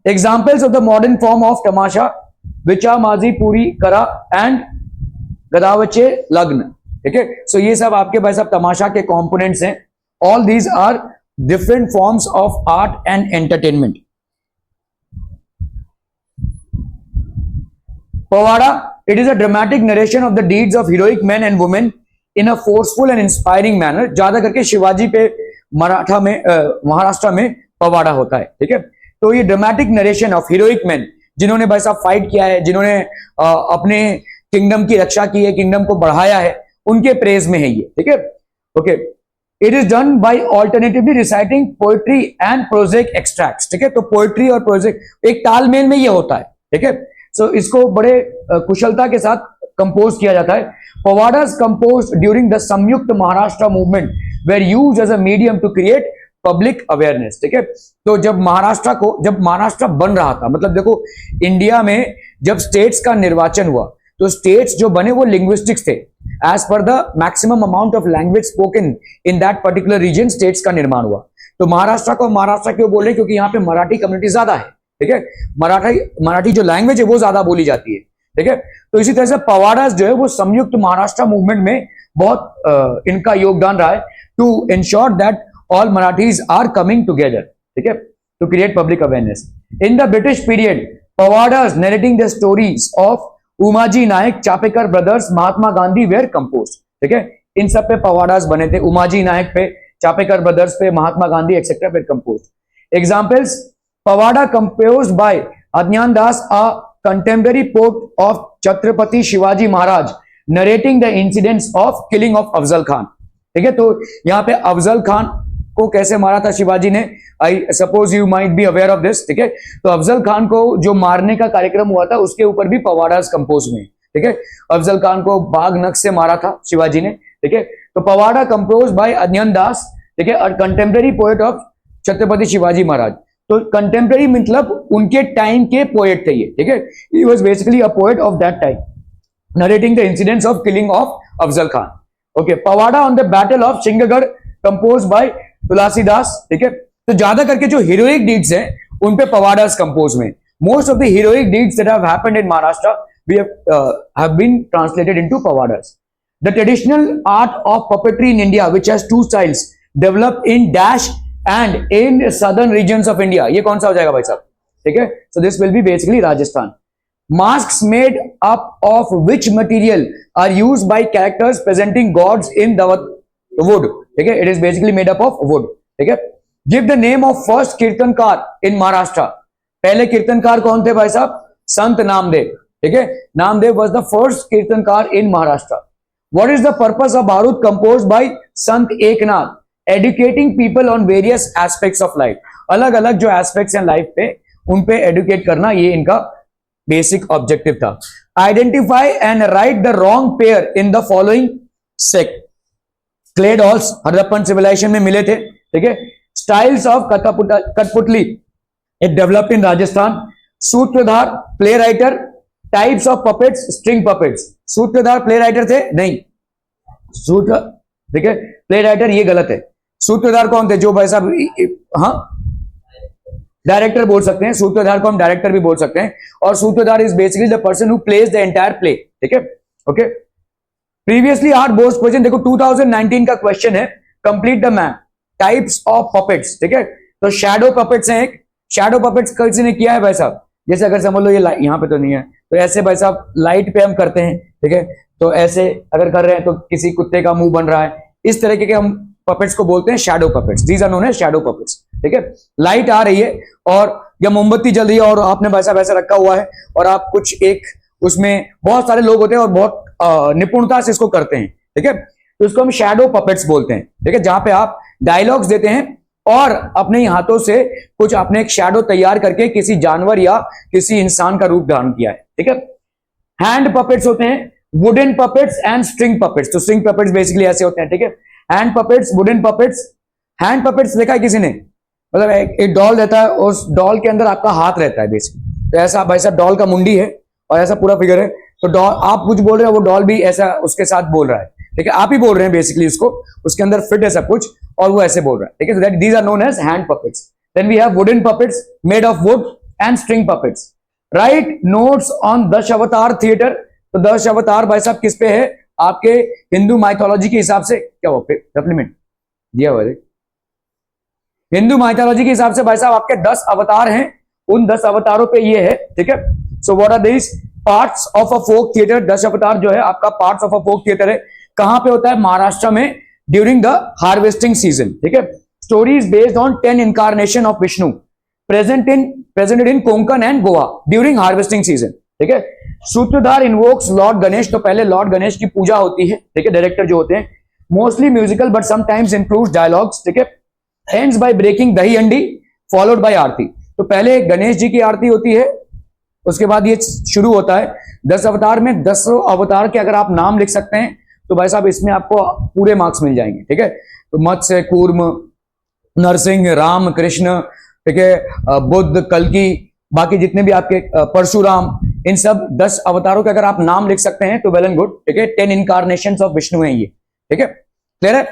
Examples of the modern form of tamasha, विचा माझी पूरी करा एंड गदावचे लग्न, ठीक है। सो ये सब आपके भाई साहब तमाशा के कंपोनेंट्स हैं। All these are different forms of art and entertainment. Powada, it is a dramatic narration of the deeds of heroic man and women in a forceful and inspiring manner. ज्यादा करके शिवाजी पे महाराष्ट्र में पवाड़ा होता है, ठीक है। तो ये dramatic narration of heroic man, जिन्होंने भाई साहब फाइट किया है, जिन्होंने अपने किंगडम की रक्षा की है, किंगडम को बढ़ाया है, उनके प्रेज में है ये, ठीक है। Okay, it is done by alternatively reciting poetry and project extracts, ठीक है। तो पोएट्री और प्रोजेक एक तालमेल में ये होता है, ठीक है। सो इसको बड़े कुशलता के साथ कंपोज किया जाता है। पवाडास compose during the Samyukta Maharashtra movement were use as a medium to create public awareness, ठीक है। तो जब महाराष्ट्र बन रहा था, मतलब देखो इंडिया में जब स्टेट्स का निर्वाचन हुआ तो स्टेट्स जो बने वो लिंग्विस्टिक्स थे, as per the maximum amount of language spoken in that particular region states का निर्माण हुआ। तो महाराष्ट्र को महाराष्ट्र क्यों बोल रहे हैं, क्योंकि यहाँ पे मराठी कम्युनिटी ज्यादा है, ठीक है। मराठी जो लैंग्वेज है वो ज्यादा बोली जाती है, ठीक है। तो इसी तरह से पवाडास जो है वो संयुक्त महाराष्ट्र मूवमेंट में बहुत इनका योगदान रहा है to ensure that all Marathis are coming together, ठीक है, to create public awareness. In the British period powadas narrating the stories of Umaji Naik, Chapekar brothers, Mahatma Gandhi were compose, ठीक है। इन सब पे पवाडास बने थे, उमाजी नायक पे, चापेकर ब्रदर्स पे, Mahatma Gandhi etcetera were compose. Examples, powada compose by Agyan Das, a contemporary poet of Chhatrapati Shivaji Maharaj, narrating the incidents of killing of Afzal Khan, ठीक है। तो यहाँ पे अफजल खान को कैसे मारा था शिवाजी ने, I suppose you might be aware of this, ठीक है। तो अफजल खान को जो मारने का कार्यक्रम हुआ था उसके ऊपर भी पवाडास कंपोज में, ठीक है। अफजल खान को बाघ नख से मारा था शिवाजी ने, ठीक है। तो पवाडा कंपोज बाय अज्ञान दास, ठीक है, और contemporary poet of Chhatrapati Shivaji Maharaj. तो कंटेम्पररी मतलब उनके टाइम के पोएट थे ये, ठीक है। He was basically a poet of that time, narrating the incidents of killing of Afzal Khan. Okay, powada on the battle of Sinhagad compose by Tulsidas, ठीक है। तो ज्यादा करके जो हीरोइक डीड्स हैं उन पे पवाडास कंपोज में, most of the heroic deeds that have happened in Maharashtra we have been translated into powadas. The traditional art of puppetry in India which has two styles developed in dash and in southern regions of India, ये कौन सा हो जाएगा भाई साहब, ठीक है। So this will be basically Rajasthan. Masks made up of which material are used by characters presenting gods in the wood, ठीक है। It is basically made up of wood, ठीक है। Give the name of first कीर्तनकार in Maharashtra. पहले कीर्तनकार कौन थे भाई साहब, संत नामदेव, ठीक है। नामदेव was the first कीर्तनकार in Maharashtra. What is the purpose of Bharut composed by Sant Eknath? Educating people on various aspects of life. अलग अलग जो aspects हैं लाइफ पे उन पे educate करना, ये इनका बेसिक ऑब्जेक्टिव था। Identify and write the wrong pair in the following sect. Clay dolls Harappan civilization में मिले थे, ठीक है। Styles of kathputli it developed in Rajasthan. Sutradhar play writer, types of puppets, string puppets. Sutradhar play writer थे नहीं, सूत्र, ठीक है, प्ले राइटर ये गलत है। सूत्रधार कौन थे, जो भाई साहब, हाँ डायरेक्टर बोल सकते हैं, सूत्रधार को हम डायरेक्टर भी बोल सकते हैं। और sutradhar is basically the person who plays the entire play, ठीक है। Okay, previously are board question, देखो 2019 का क्वेश्चन है, complete the map types of puppets, ठीक है। तो शैडो पपेट्स हैं, एक शैडो पपेट्स किसी ने किया है भाई साहब, जैसे अगर समझ लो ये यहाँ पे तो नहीं है, तो ऐसे भाई साहब लाइट पे हम करते हैं, ठीक है। तो ऐसे अगर कर रहे हैं तो किसी कुत्ते का मुंह बन रहा है, इस तरह के हम पपेट्स को बोलते हैं shadow puppets. These are known as shadow puppets, ठीक है। लाइट आ रही है और या मोमबत्ती जल रही है और आपने वैसा वैसा रखा हुआ है और आप कुछ एक, उसमें बहुत सारे लोग होते हैं और बहुत निपुणता से इसको करते हैं, ठीक है। तो इसको हम शैडो पपेट्स बोलते हैं, ठीक है। जहां पे आप डायलॉग्स देते हैं और अपने हाथों से कुछ आपने एक शैडो तैयार करके किसी जानवर या किसी इंसान का रूप धारण किया है, ठीक है। हैंड पपेट्स होते हैं, wooden puppets and string puppets. तो स्ट्रिंग पपेट्स बेसिकली ऐसे होते हैं, ठीक है। Hand puppets, wooden puppets. Hand puppets देखा है किसी ने, मतलब एक डॉल रहता है, उस डॉल के अंदर आपका हाथ रहता है बेसिकली। तो ऐसा भाई साहब डॉल का मुंडी है और ऐसा पूरा फिगर है, तो डॉल आप कुछ बोल रहे हैं, वो डॉल भी ऐसा उसके साथ बोल रहा है, ठीक है। आप ही बोल रहे हैं बेसिकली उसको, उसके अंदर फिट है सब कुछ और वो ऐसे बोल रहा है, ठीक है। That these are known as hand puppets. Then we have wooden puppets made of wood and string puppets. Write notes on Dashavatar theatre. तो दशावतार भाई साहब किस पे है, आपके हिंदू माइथोलॉजी के हिसाब से, क्या हुआ सप्लीमेंट दिया हुआ है, हिंदू माइथोलॉजी के हिसाब से भाई साहब आपके 10 अवतार हैं, उन 10 अवतारों पे ये है, ठीक है। So what are this parts of a folk theatre. 10 अवतार जो है आपका parts of a folk theatre है, कहां पे होता है, महाराष्ट्र में, ड्यूरिंग द हार्वेस्टिंग सीजन, ठीक है। Stories based on 10 incarnation of Vishnu presented in Konkan and Goa during harvesting season, ठीक है। सूत्रधार इन्वोक्स लॉर्ड गणेश। तो पहले लॉर्ड गणेश की पूजा होती है, ठीक है, डायरेक्टर जो होते हैं। Mostly musical but sometimes includes dialogues, ठीक है। Ends by breaking Dahi Handi followed by आरती। तो पहले गणेश जी की आरती होती है, उसके बाद ये शुरू होता है। 10 अवतार में 10 अवतार के अगर आप नाम लिख सकते हैं तो भाई साहब इसमें आपको पूरे मार्क्स मिल जाएंगे, ठीक है। तो मत्स्य, कूर्म, नरसिंह, राम, कृष्ण, ठीक है, बुद्ध, कल्कि, बाकी जितने भी आपके परशुराम, इन सब 10 अवतारों के अगर आप नाम लिख सकते हैं तो वेल एंड गुड, ठीक है। 10 इनकारनेशंस ऑफ विष्णु है ये, ठीक है, क्लियर है।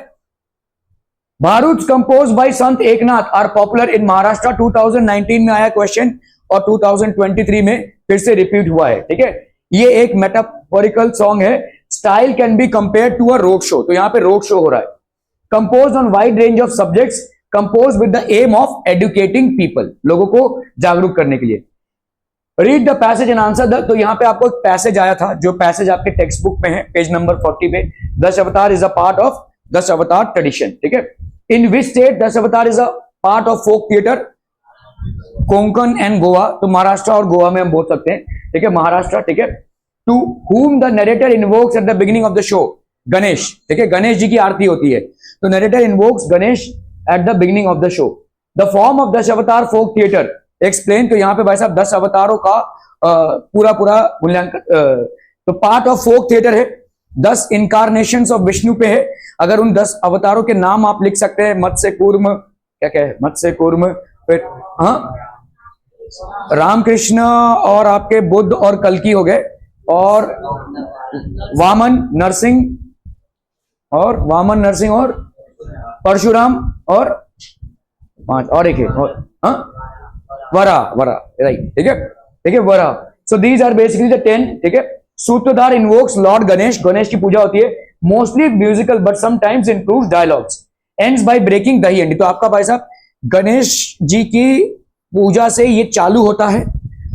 Bharuch compose by Sant Eknath are popular in Maharashtra. 2019 में आया क्वेश्चन और 2023 में फिर से रिपीट हुआ है, ठीक है। ये एक मेटाफोरिकल सॉन्ग है। Style can be compare to a road show, तो यहां पे रोड शो हो रहा है। Compose on wide range of subjects, compose with the aim of educating people, लोगों को जागरूक करने के लिए। Read the passage and answer the, तो यहां पे आपको एक पैसेज आया था, जो पैसेज आपके टेक्स्ट बुक में है, पेज नंबर 40 पे। 10 avatar is a part of 10 अवतार ट्रेडिशन, ठीक है। इन विच state 10 avatar is a part of folk theatre? Konkan and Goa, तो महाराष्ट्र और गोवा में हम बोल सकते हैं, ठीक है, महाराष्ट्र, ठीक है। To whom the narrator invokes at the beginning of the show? Ganesh, ठीक है, गणेश जी की आरती होती है, तो narrator invokes Ganesh at the beginning of the show. The form of 10 अवतार फोक थिएटर एक्सप्लेन, तो यहां पे भाई साहब 10 अवतारों का पूरा मूल्यांकन, तो पार्ट ऑफ फोक थिएटर है। 10 इनकारनेशंस ऑफ विष्णु पे है। अगर उन 10 अवतारों के नाम आप लिख सकते हैं, मत्स्य कूर्म, क्या क्या है, मत्स्य कूर्म, फिर हाँ रामकृष्ण और आपके बुद्ध और कल्कि हो गए, और वामन नरसिंह और परशुराम, और 5 और एक है, और हाँ वरा राइट, ठीक है, ठीक है, वरा। So these are basically the 10, ठीक है। सूत्रधार इन्वोक्स लॉर्ड गणेश, गणेश की पूजा होती है। Mostly musical but sometimes includes dialogues. Ends by breaking Dahi Handi, तो आपका भाई साहब गणेश जी की पूजा से ये चालू होता है,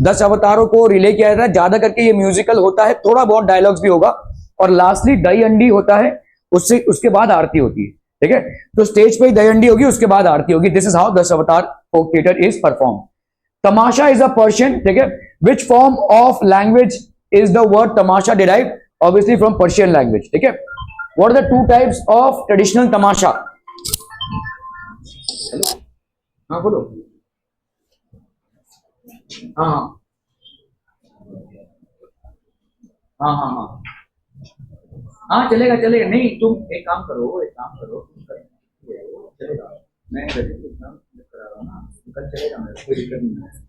10 अवतारों को रिले किया जाता है, ज्यादा करके ये म्यूजिकल होता है, थोड़ा बहुत डायलॉग्स भी होगा, और लास्टली दही हंडी होता है, उससे उसके बाद आरती होती है, ठीक है। तो स्टेज पे दही हंडी होगी, उसके बाद आरती होगी। दिस इज हाउ 10 अवतार folk theatre is perform. Tamasha is a Persian, ठीक है। Which form of language is the word tamasha derive? Obviously from Persian language, ठीक है। What are the 2 types of traditional tamasha? हाँ बोलो। हाँ हाँ हाँ हाँ हाँ, चलेगा चलेगा, नहीं तुम एक काम करो, तुम चलेगा, मैं एग्जाम करा रहा हूँ ना, कल चलेगा मेरा, कोई दिक्कत नहीं है।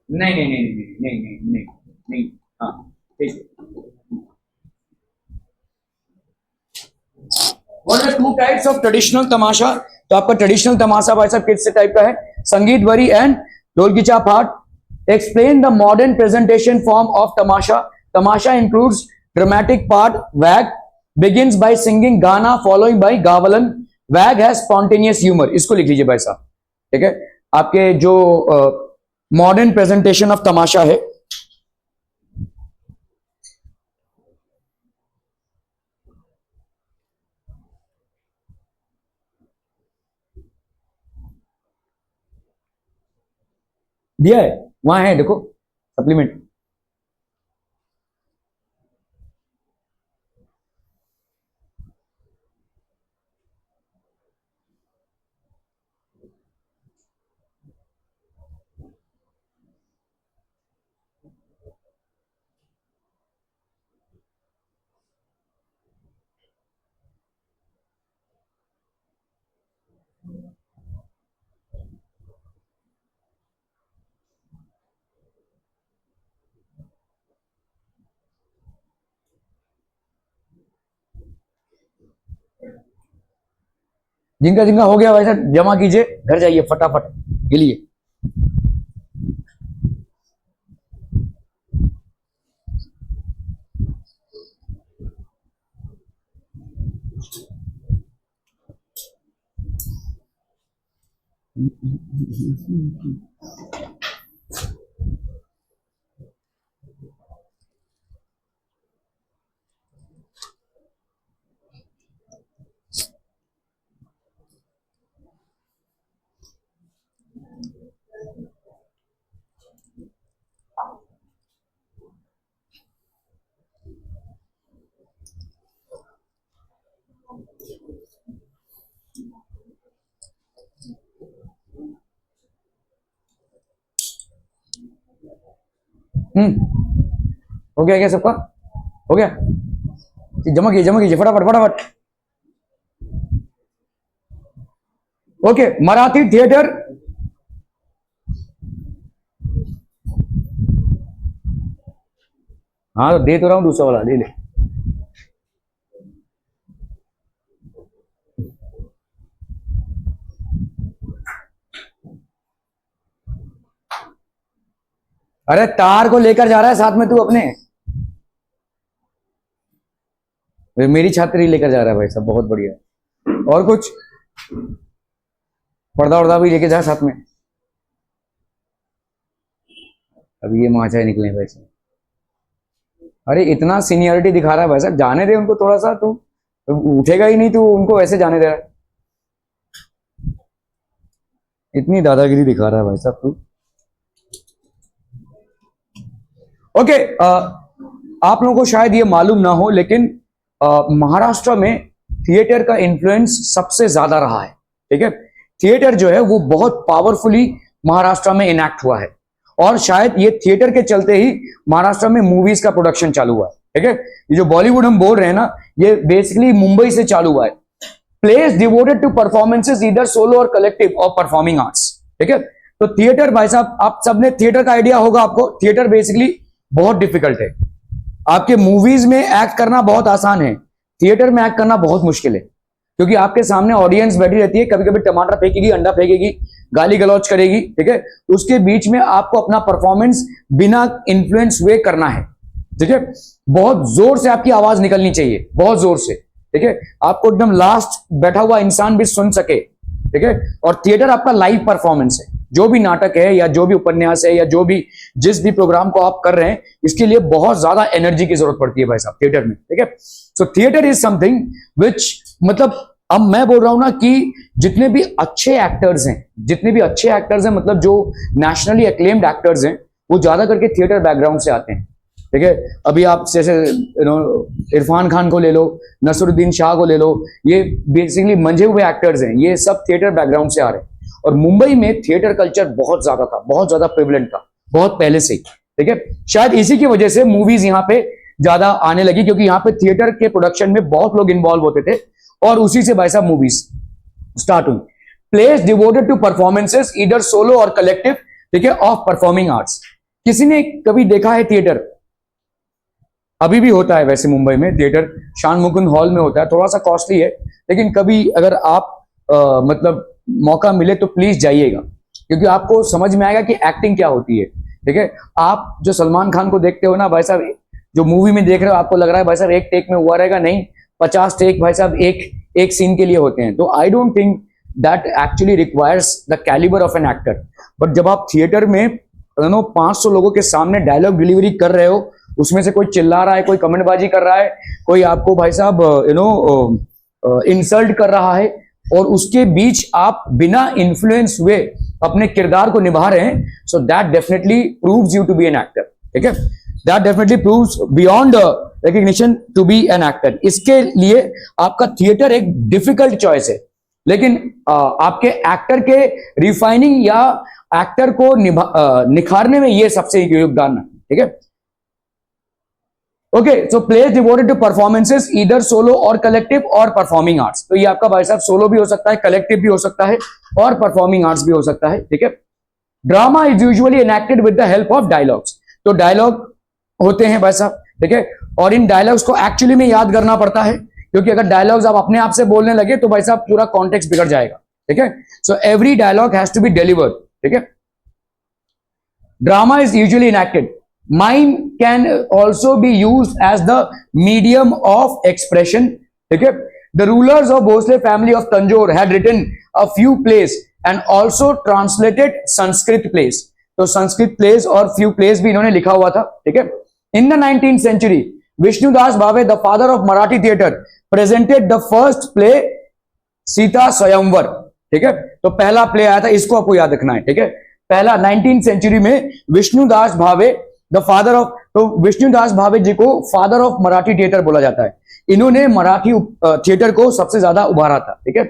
नहीं नहीं नहीं नहीं नहीं नहीं नहीं नहीं, हाँ ठीक है। What are 2 types of traditional tamasha? तो आपका ट्रेडिशनल तमाशा भाई साहब किस टाइप का है? संगीत वरी एंड ढोल की चाप हाट। Explain the modern presentation form of tamasha. Tamasha includes dramatic part, vag begins by singing gana following by gavlan, vag has spontaneous humour. इसको लिख लीजिए भाई साहब, ठीक है। आपके जो मॉडर्न प्रेजेंटेशन ऑफ तमाशा है, दिया है, वहां है देखो सप्लीमेंट। जिनका जिनका हो गया वैसा जमा कीजिए, घर जाइए फटाफट के लिए। हो गया क्या सबका? हो गया? जमा कीजिए फटाफट फटाफट। ओके, मराठी थिएटर हाँ तो दे तो रहा हूं, दूसरा वाला ले ले। अरे तार को लेकर जा रहा है साथ में तू अपने? मेरी छात्री लेकर जा रहा है भाई साहब, बहुत बढ़िया। और कुछ पर्दा वर्दा भी लेके जा साथ में। अभी ये माचा निकले भाई साहब। अरे इतना सीनियरिटी दिखा रहा है भाई साहब, जाने दे उनको थोड़ा सा। तू उठेगा ही नहीं, तू उनको वैसे जाने दे रहा है। इतनी दादागिरी दिखा रहा है भाई साहब तू। ओके, आप लोगों को शायद ये मालूम ना हो, लेकिन महाराष्ट्र में थिएटर का इन्फ्लुएंस सबसे ज्यादा रहा है। ठीक है, थिएटर जो है वो बहुत पावरफुली महाराष्ट्र में इनैक्ट हुआ है, और शायद ये थिएटर के चलते ही महाराष्ट्र में मूवीज का प्रोडक्शन चालू हुआ है। ठीक है, ये जो बॉलीवुड हम बोल रहे हैं ना, ये बेसिकली मुंबई से चालू हुआ है। Place devoted to performances either solo और कलेक्टिव और परफॉर्मिंग आर्ट्स। ठीक है, तो थिएटर भाई साहब, आप सबने थिएटर का आइडिया होगा आपको। थिएटर बेसिकली बहुत डिफिकल्ट है। आपके मूवीज में एक्ट करना बहुत आसान है, थिएटर में एक्ट करना बहुत मुश्किल है, क्योंकि आपके सामने ऑडियंस बैठी रहती है, कभी कभी टमाटर फेंकेगी, अंडा फेंकेगी, गाली गलौज करेगी। ठीक है, उसके बीच में आपको अपना परफॉर्मेंस बिना इन्फ्लुएंस हुए करना है। ठीक है, बहुत जोर से आपकी आवाज निकलनी चाहिए, बहुत जोर से। ठीक है, आपको एकदम लास्ट बैठा हुआ इंसान भी सुन सके। ठीक है, और थिएटर आपका लाइव परफॉर्मेंस है। जो भी नाटक है या जो भी उपन्यास है या जो भी जिस भी प्रोग्राम को आप कर रहे हैं, इसके लिए बहुत ज्यादा एनर्जी की जरूरत पड़ती है भाई साहब थिएटर में। ठीक है, सो थिएटर इज समथिंग विच, मतलब अब मैं बोल रहा हूं ना कि जितने भी अच्छे एक्टर्स हैं, मतलब जो नेशनली एक्लेम्ड एक्टर्स हैं, वो ज्यादा करके थिएटर बैकग्राउंड से आते हैं। ठीक है, अभी आप जैसे इरफान खान को ले लो, नसरुद्दीन शाह को ले लो, ये बेसिकली मंझे हुए एक्टर्स हैं, ये सब थिएटर बैकग्राउंड से आ रहे हैं। और मुंबई में थिएटर कल्चर बहुत ज्यादा था, बहुत ज्यादा प्रिविलेंट था, बहुत पहले से ही। ठीक है, शायद इसी की वजह से मूवीज यहाँ पे ज्यादा आने लगी, क्योंकि यहाँ पे थिएटर के प्रोडक्शन में बहुत लोग इन्वॉल्व होते थे, और उसी से भाई साहब मूवीज स्टार्ट हुई। Place devoted to performances either solo और कलेक्टिव, ठीक है, ऑफ परफॉर्मिंग आर्ट्स। किसी ने कभी देखा है थिएटर? अभी भी होता है वैसे मुंबई में थिएटर, शान मुकुंद हॉल में होता है, थोड़ा सा कॉस्टली है, लेकिन कभी अगर आप मतलब मौका मिले तो प्लीज जाइएगा, क्योंकि आपको समझ में आएगा कि एक्टिंग क्या होती है। ठीक है, आप जो सलमान खान को देखते हो ना भाई साहब, जो मूवी में देख रहे हो, आपको लग रहा है भाई साहब एक टेक में हुआ रहेगा, नहीं, 50 टेक भाई साहब एक सीन के लिए होते हैं। तो I don't think that actually requires the calibre of an actor. But जब आप थिएटर में 500 लोगों के सामने डायलॉग डिलीवरी कर रहे हो, उसमें से कोई चिल्ला रहा है, कोई कमेंटबाजी कर रहा है, कोई आपको भाई साहब इंसल्ट कर रहा है, और उसके बीच आप बिना इन्फ्लुएंस हुए अपने किरदार को निभा रहे हैं, so that definitely proves you to be an actor. ठीक है, that definitely proves beyond recognition to be an actor. इसके लिए आपका थिएटर एक डिफिकल्ट चॉइस है, लेकिन आपके एक्टर के रिफाइनिंग या एक्टर को निखारने में ये सबसे योगदान है। ठीक है, okay, so place devoted to performances either solo और कलेक्टिव और परफॉर्मिंग आर्ट्स। तो ये आपका भाई साहब सोलो भी हो सकता है, कलेक्टिव भी हो सकता है, और परफॉर्मिंग आर्ट्स भी हो सकता है। ठीक है, drama is usually enacted with the help of dialogues. तो डायलॉग होते हैं भाई साहब, ठीक है, और इन डायलॉग्स को एक्चुअली में याद करना पड़ता है, क्योंकि अगर डायलॉग्स आप अपने आप से बोलने लगे तो भाई साहब पूरा कॉन्टेक्स्ट बिगड़ जाएगा। ठीक है, so every dialogue has to be delivered. ठीक है, drama is usually enacted. Mime can also be used as the medium of expression. Okay, the rulers of Bhosle family of Tanjore had written a few plays and also translated Sanskrit plays. तो Sanskrit plays और few plays भी इन्होंने लिखा हुआ था। ठीक है, in the 19th century, Vishnudas Bhave, the father of Marathi theatre, presented the first play Sita स्वयंवर। ठीक है, तो पहला प्ले आया था, इसको आपको याद रखना है। ठीक है, पहला 19th सेंचुरी में Vishnudas Bhave the father of, तो विष्णुदास भावे जी को फादर ऑफ मराठी थिएटर बोला जाता है। इन्होंने मराठी थिएटर को सबसे ज्यादा उभारा था। ठीक है,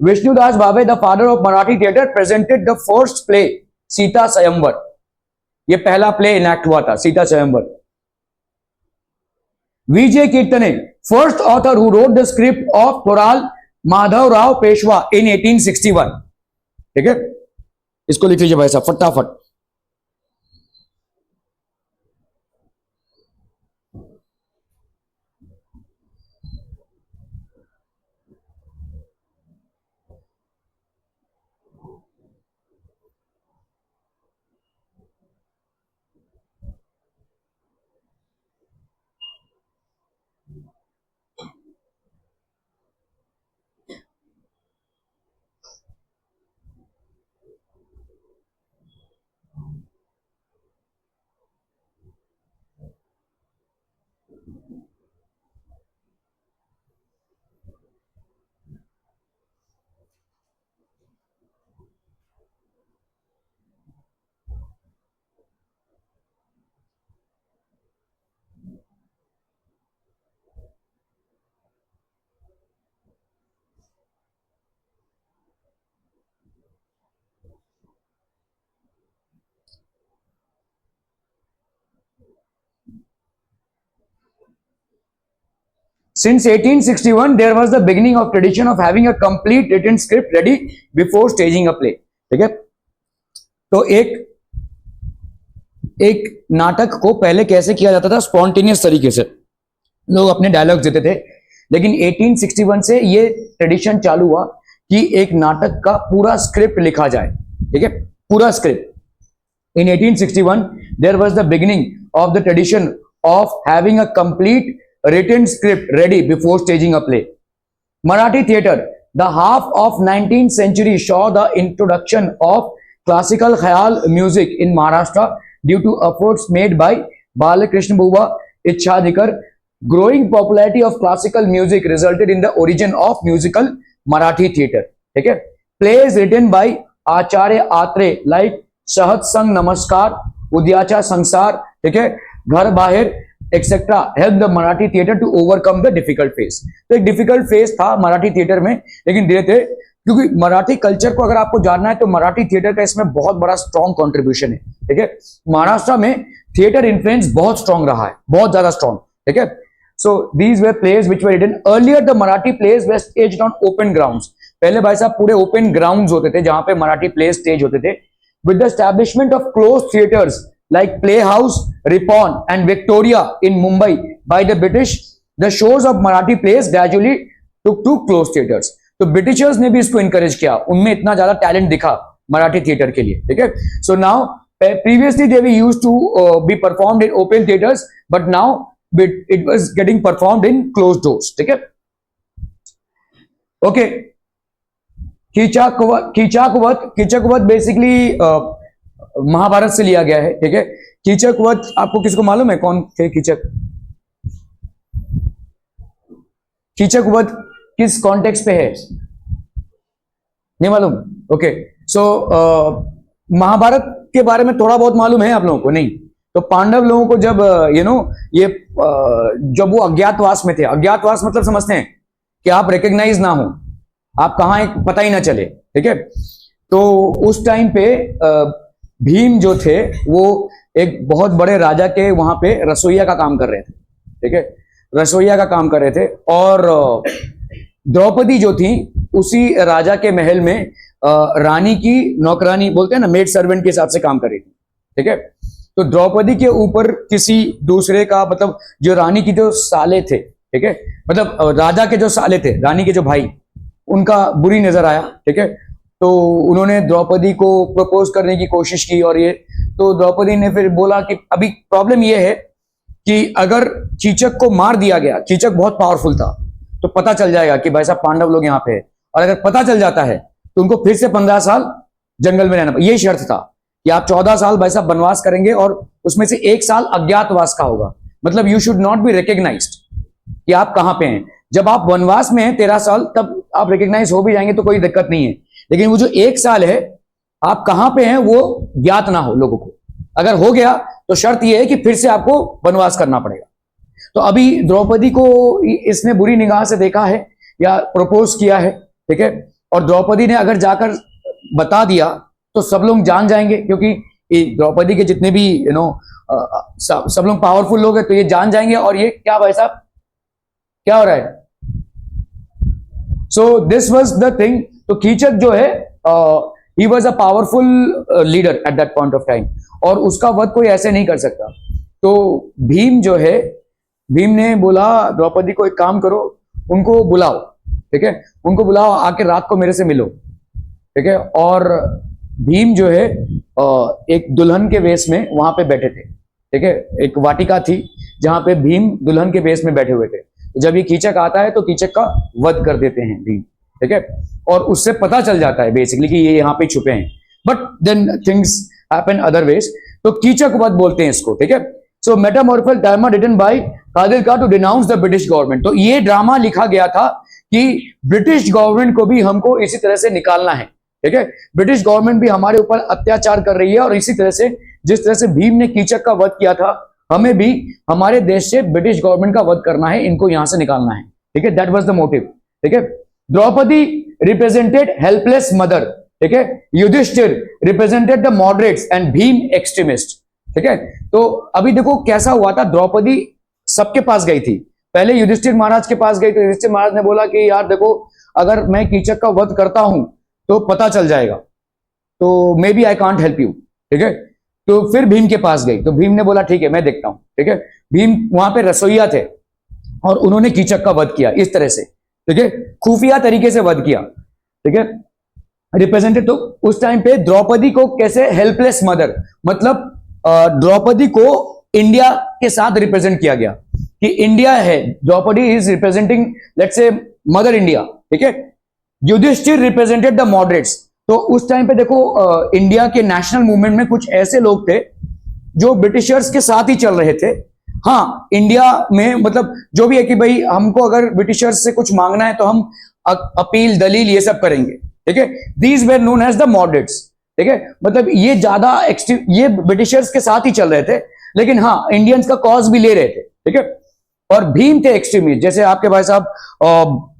Vishnudas Bhave the father of Marathi theatre presented the first play Sita Swayamvar. ये पहला प्ले इनैक्ट हुआ था, Sita Swayamvar. Vijay Kirtane, first author who wrote the script of Thorale Madhav Rao Peshwa in 1861। ठीक है, इसको लिख लीजिए भाई साहब फटाफट। Since 1861, there was the beginning of tradition of having a complete written script ready before staging a play. ठीक है, तो एक नाटक को पहले कैसे किया जाता था? स्पॉन्टेनियस तरीके से लोग अपने डायलॉग्स देते थे, लेकिन 1861 से ये ट्रेडिशन चालू हुआ कि एक नाटक का पूरा स्क्रिप्ट लिखा जाए। ठीक है, पूरा script. In 1861 there was the beginning of the tradition of having a complete written script ready before staging a play. Marathi theatre, the half of 19th century saw the introduction of classical khayal music in Maharashtra due to efforts made by Balakrishna Buba Ichhadikar. Growing popularity of classical music resulted in the origin of musical Marathi theatre. ठीक है, plays written by Acharya Atre like Sahat Sang Namaskar, Udyacha Sansar, ठीक है, घर बाहर etcetera help the Marathi theatre to overcome the difficult phase. तो एक difficult phase था Marathi theatre में, लेकिन धीरे धीरे, क्योंकि मराठी कल्चर को अगर आपको जानना है तो मराठी थिएटर का इसमें बहुत बड़ा स्ट्रॉन्ग कंट्रीब्यूशन है। ठीक है, महाराष्ट्र में थिएटर इन्फ्लुएंस बहुत स्ट्रॉन्ग रहा है, बहुत ज्यादा स्ट्रॉन्ग। ठीक है, so these were plays which were written earlier. The Marathi plays were staged on open grounds. पहले भाई साहब पूरे ओपन ग्राउंड्स होते थे जहां पे मराठी प्लेज स्टेज होते थे। With the establishment of close theatres like Playhouse, Ripon and Victoria in Mumbai by the British, the shows of Marathi plays gradually took to closed theaters. तो ब्रिटिशर्स ने भी इसको इनकरेज किया, उनमें इतना ज्यादा टैलेंट दिखा मराठी थिएटर के लिए। ठीक है, so now previously they were used to be performed in open theaters, but now it was getting performed in closed doors. ठीक है, ओके। कीचकवध बेसिकली महाभारत से लिया गया है। ठीक है, कीचकवध आपको किसको मालूम है कौन थे कीचक? कीचकवध किस कॉन्टेक्स्ट पे है? नहीं मालूम? ओके, सो महाभारत के बारे में थोड़ा बहुत मालूम है आप लोगों को? नहीं। तो पांडव लोगों को जब ये जब वो अज्ञातवास में थे, अज्ञातवास मतलब समझते हैं कि आप रिकॉग्नाइज ना हो, आप कहां एक पता ही ना चले। ठीक है, तो उस टाइम पे भीम जो थे वो एक बहुत बड़े राजा के वहां पे रसोइया का काम कर रहे थे। ठीक है, रसोइया का काम कर रहे थे, और द्रौपदी जो थी उसी राजा के महल में रानी की नौकरानी, बोलते हैं ना, मेड सर्वेंट के हिसाब से काम कर रही थी। ठीक है, तो द्रौपदी के ऊपर किसी दूसरे का, मतलब जो रानी की जो साले थे, ठीक है, मतलब राजा के जो साले थे, रानी के जो भाई, उनका बुरी नजर आया। ठीक है, तो उन्होंने द्रौपदी को प्रपोज करने की कोशिश की, और ये तो द्रौपदी ने फिर बोला कि अभी प्रॉब्लम ये है कि अगर कीचक को मार दिया गया, कीचक बहुत पावरफुल था, तो पता चल जाएगा कि भाई साहब पांडव लोग यहाँ पे है, और अगर पता चल जाता है तो उनको फिर से 15 साल जंगल में रहना। ये शर्त था कि आप 14 साल भाई साहब वनवास करेंगे और उसमें से 1 साल अज्ञातवास का होगा, मतलब you should not be recognised कि आप कहां पे हैं। जब आप वनवास में हैं 13 साल, तब आप रिकॉग्नाइज हो भी जाएंगे तो कोई दिक्कत नहीं है, लेकिन वो जो 1 साल है आप कहां पे हैं वो ज्ञात ना हो लोगों को। अगर हो गया तो शर्त यह है कि फिर से आपको वनवास करना पड़ेगा। तो अभी द्रौपदी को इसने बुरी निगाह से देखा है या प्रपोज किया है, ठीक है, और द्रौपदी ने अगर जाकर बता दिया तो सब लोग जान जाएंगे, क्योंकि द्रौपदी के जितने भी सब लोग पावरफुल लोग हैं तो ये जान जाएंगे। और ये क्या भाई साहब क्या हो रहा है? So this was the thing. तो कीचक जो है he was a powerful leader at that point of time, और उसका वध कोई ऐसे नहीं कर सकता। तो भीम जो है, भीम ने बोला द्रौपदी को एक काम करो, उनको बुलाओ, ठीक है, उनको बुलाओ, आके रात को मेरे से मिलो, ठीक है। और भीम जो है एक दुल्हन के वेश में वहां पे बैठे थे, ठीक है। एक वाटिका थी जहां पे भीम दुल्हन के वेश में बैठे हुए थे। तो जब ये कीचक आता है तो कीचक का वध कर देते हैं भीम, ठीक है। और उससे पता चल जाता है बेसिकली कि ये यहाँ पे छुपे हैं, but then things happen other ways. तो कीचक वध बोलते हैं इसको, ठीक है। So metaphorical drama written by Khadilkar to denounce the British government. तो ये ड्रामा लिखा गया था कि ब्रिटिश गवर्नमेंट को भी हमको इसी तरह से निकालना है, ठीक है। ब्रिटिश गवर्नमेंट भी हमारे ऊपर अत्याचार कर रही है, और इसी तरह से जिस तरह से भीम ने कीचक का वध किया था, हमें भी हमारे देश से ब्रिटिश गवर्नमेंट का वध करना है, इनको यहां से निकालना है, ठीक है। दैट वाज द मोटिव, ठीक है। द्रौपदी रिप्रेजेंटेड हेल्पलेस मदर, ठीक है। Yudhishthir represented the moderates and Bhim extremist, ठीक है। तो अभी देखो कैसा हुआ था, द्रौपदी सबके पास गई थी, पहले युधिष्ठिर महाराज के पास गई, तो युधिष्ठिर महाराज ने बोला कि यार देखो, अगर मैं कीचक का वध करता हूं तो पता चल जाएगा, तो may B I can't help you, ठीक है। तो फिर भीम के पास गई, तो भीम ने बोला ठीक है मैं देखता हूं, ठीक है। भीम वहां पे रसोईया थे और उन्होंने कीचक का वध किया इस तरह से, ठीक है, खुफिया तरीके से वध किया, ठीक है। रिप्रेजेंटेड, तो उस टाइम पे द्रौपदी को कैसे हेल्पलेस मदर, मतलब द्रौपदी को इंडिया के साथ रिप्रेजेंट किया गया कि इंडिया है, Draupadi is representing let's say mother India, ठीक है। Yudhishthir represented the moderates. तो उस टाइम पे देखो इंडिया के नेशनल मूवमेंट में कुछ ऐसे लोग थे जो ब्रिटिशर्स के साथ ही चल रहे थे। हाँ, इंडिया में मतलब जो भी है कि भाई हमको अगर ब्रिटिशर्स से कुछ मांगना है तो हम अपील दलील ये सब करेंगे, ठीक है। These were known as the moderates, ठीक है। मतलब ये ज्यादा ये ब्रिटिशर्स के साथ ही चल रहे थे, लेकिन हाँ इंडियंस का कॉज भी ले रहे थे, ठीक है। और भीम थे एक्सट्रीमिस्ट, जैसे आपके भाई साहब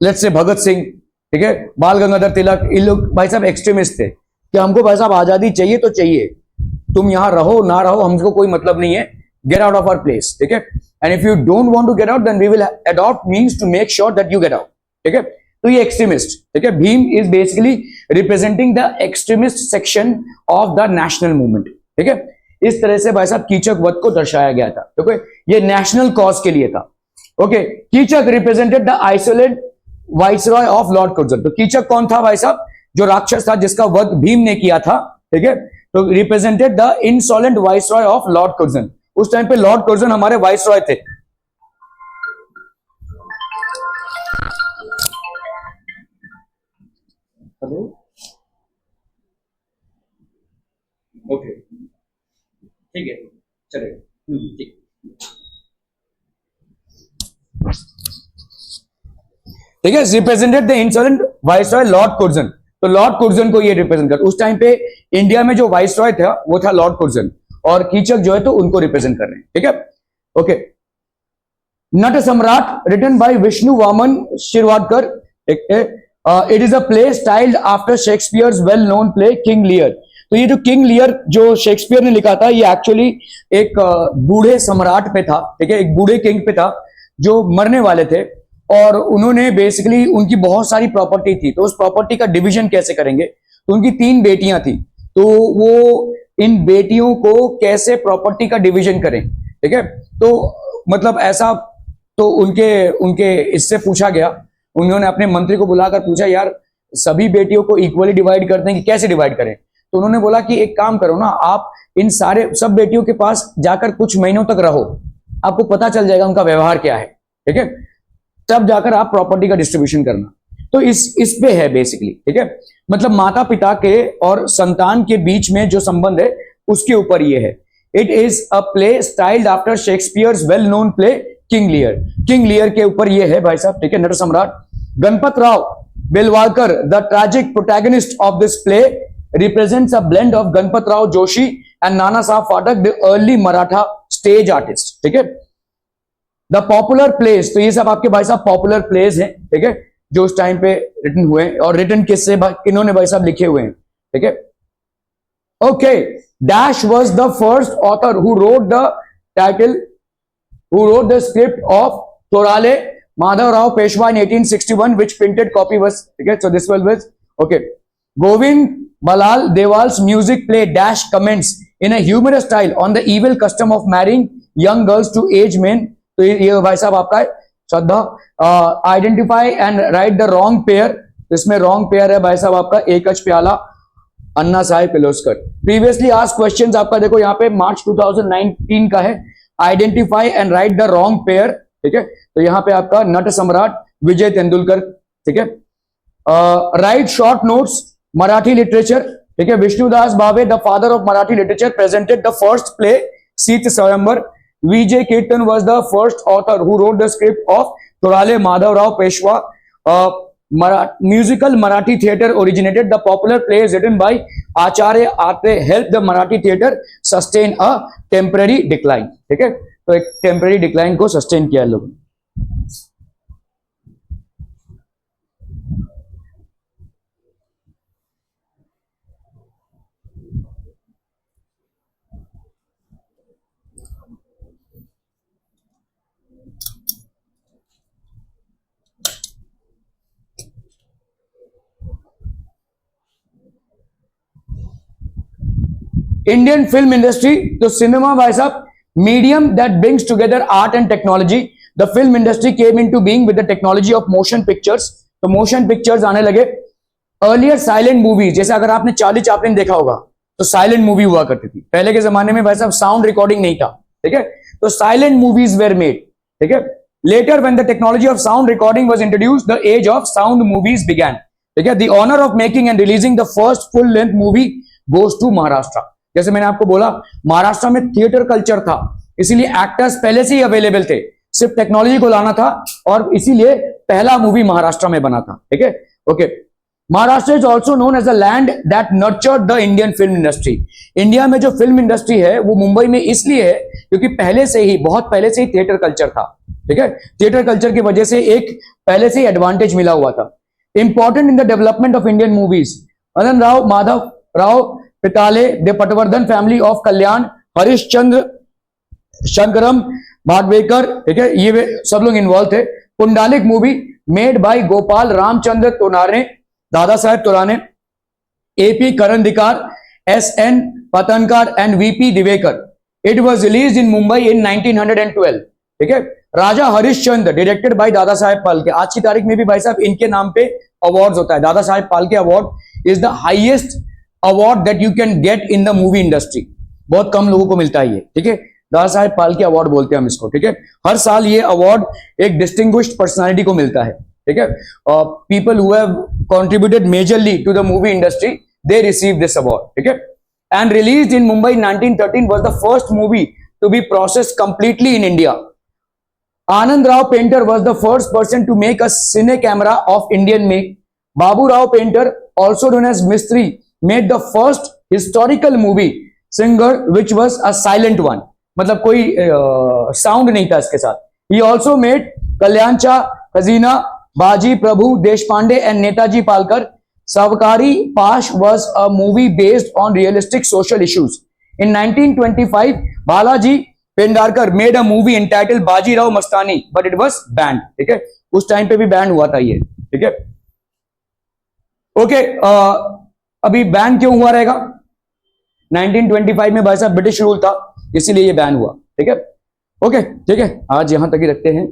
लेट्स से भगत सिंह, ठीक है, बाल गंगाधर तिलक, इन लोग भाई साहब एक्सट्रीमिस्ट थे कि हमको भाई साहब आजादी चाहिए तो चाहिए, तुम यहां रहो ना रहो हमको कोई मतलब नहीं है, get out of our place, ठीक है। And if you don't want to get out then we will adopt means to make sure that you get out, ठीक है। तो ये एक्सट्रीमिस्ट, ठीक है। Bhim is basically representing the extremist section of the national movement, ठीक है। इस तरह से भाई साहब कीचक वध को दर्शाया गया था, ठीक है। ये नेशनल कॉज के लिए था, okay. Keechak represented the insolent viceroy of lord Curzon. तो कीचक कौन था भाई साहब? जो राक्षस था जिसका वध भीम ने किया था, ठीक है। तो represented the insolent viceroy of lord Curzon. उस टाइम पे लॉर्ड कुर्जन हमारे वाइसरॉय थे। हेलो, ओके, ठीक है, चलिए, ठीक। ठीक है, represented the insolent viceroy lord Curzon. तो लॉर्ड कुर्जन को ये रिप्रेजेंट कर, उस टाइम पे इंडिया में जो वाइसरॉय था वो था लॉर्ड कुर्जन, और कीचक जो है तो उनको रिप्रेजेंट कर रहे हैं, ठीक है, ओके। नट सम्राट रिटन बाय विष्णु वामन शिरवाडकर, ठीक है। It is a play styled after Shakespeare's well known play King Lear. तो ये जो किंग लियर जो शेक्सपियर ने लिखा था, ये एक्चुअली एक बूढ़े सम्राट पे था, ठीक है, एक बूढ़े किंग पे था जो मरने वाले थे, और उन्होंने बेसिकली उनकी बहुत सारी प्रॉपर्टी थी, तो उस प्रॉपर्टी का डिवीजन कैसे करेंगे। तो उनकी 3 बेटियां थी, तो वो इन बेटियों को कैसे प्रॉपर्टी का डिवीजन करें, ठीक है। तो मतलब ऐसा, तो उनके इससे पूछा गया, उन्होंने अपने मंत्री को बुलाकर पूछा यार सभी बेटियों को इक्वली डिवाइड करते हैं कि कैसे डिवाइड करें। तो उन्होंने बोला कि एक काम करो ना, आप इन सब बेटियों के पास जाकर कुछ महीनों तक रहो, आपको पता चल जाएगा उनका व्यवहार क्या है, ठीक है, तब जाकर आप प्रॉपर्टी का डिस्ट्रीब्यूशन करना। तो इस पे है बेसिकली, ठीक है। मतलब माता पिता के और संतान के बीच में जो संबंध है उसके ऊपर ये है। It is a play styled after Shakespeare's well known play King Lear. King Lear के ऊपर ये है भाई साहब, ठीक है, Nat Samrat. Ganpat Rao Belwalkar, the tragic protagonist of this play, represents a blend of Ganpat Rao Joshi and Nana साहब फाटक, the early Maratha stage artist, ठीक है। द पॉपुलर प्लेस, तो ये सब आपके भाई साहब पॉपुलर प्लेस हैं, ठीक है, जो उस टाइम पे रिटन हुए हैं, और रिटन किससे किन्होंने भाई साहब लिखे हुए हैं, ठीक है, okay. Dash was the first author who wrote the title, who wrote the script of Thorale Madhav Rao Peshwa in 1861, which printed copy was, okay, so this was, okay. Govind Balal Deval's music play Dash comments in a humorous style on the evil custom of marrying young girls to aged men. तो ये भाई साहब आपका है Shraddha. Identify and write the wrong pair. इसमें wrong pair है भाई साहब आपका Ekach Pyala Anna Saheb Kirloskar. Previously asked questions आपका देखो यहाँ पे मार्च 2019 का है. Identify and write the wrong pair. ठीक है, तो यहाँ पे आपका नट सम्राट विजय तेंदुलकर. ठीक है, right short notes Marathi literature. ठीक है, Vishnudas Bhave the father of Marathi literature presented the first play सीत स्वयंवर. विजय कीर्तन was the first author who wrote the script of Thorale Madhav Rao Peshwa. Musical Marathi theatre originated. The popular plays written by Acharya Atre helped the Marathi theatre sustain a temporary decline. ठीक है, तो एक temporary decline को sustain किया लोग. Indian film industry, तो cinema भाई साहब medium that brings together art and technology. The film industry came into being with the technology of motion pictures. तो मोशन पिक्चर्स आने लगे. अर्लियर साइलेंट मूवीज, जैसे अगर आपने चार्ली चैपलिन देखा होगा तो साइलेंट मूवी हुआ करती थी. पहले के जमाने में भाई साहब साउंड रिकॉर्डिंग नहीं था. ठीक है, तो साइलेंट मूवीज वेर मेड. ठीक है, later when the technology of sound recording was introduced the age of sound movies began. ठीक है, the honour of making and releasing the first full length movie goes to Maharashtra. जैसे मैंने आपको बोला महाराष्ट्र में theatre culture था, इसीलिए एक्टर्स पहले से ही अवेलेबल थे, सिर्फ टेक्नोलॉजी को लाना था और इसीलिए पहला मूवी महाराष्ट्र में बना था. ठीक है, okay. Maharashtra is also known as a land that nurtured the Indian film industry. India में जो फिल्म इंडस्ट्री है वो मुंबई में इसलिए है क्योंकि पहले से ही, बहुत पहले से ही थिएटर कल्चर था. ठीक है, थिएटर कल्चर की वजह से एक पहले से ही एडवांटेज मिला हुआ था. Important in the development of Indian movies Madan Rao Madhav Rao Pitale, the Patwardhan family of Kalyan, Harishchandra, Shankaram Bhagvekar. ठीक है, ये सब लोग इन्वॉल्व थे. Pundalik movie made by Gopal Ramchandra तोनारे, Dada Saheb Torne, AP Karandikar, SN Patankar and VP Divekar. It was released in Mumbai in 1912. ठीक है, राजा हरिश्चंद्र डायरेक्टेड बाय दादा साहेब फाल्के. आज की तारीख में भी भाई साहब इनके नाम पे अवार्ड्स होता है. Dada Saheb Phalke award is the highest award that you can get in the movie industry. बहुत कम लोगों को मिलता है ये. ठीक है, दादा साहेब फाल्के अवार्ड बोलते हैं हम इसको. ठीक है, हर साल ये अवार्ड एक डिस्टिंग्विश्ड पर्सनालिटी को मिलता है. ठीक है, people who have contributed majorly to the movie industry they receive this award. ठीक है, and released in Mumbai 1913 was the first movie to be processed completely in India. Anand Rao Painter was the first person to make a cine camera of Indian make. Babu Rao Painter, also known as Mistry, made the first historical movie Singer, which was a silent one. मतलब कोई sound नहीं था इसके साथ. He also made Kalyancha, Khazina, Baji Prabhu Deshpande and Netaji Palkar. Savkari Pash was a movie based on realistic social issues. In 1925, Balaji Pendharkar made a movie entitled Bajirao Mastani, but it was band. ठीक है, उस time पे भी ban हुआ था ये. ठीक है, ओके. अभी बैन क्यों हुआ रहेगा? 1925 में भाई साहब ब्रिटिश रूल था, इसीलिए ये बैन हुआ. ठीक है, ओके. ठीक है, आज यहां तक ही रखते हैं.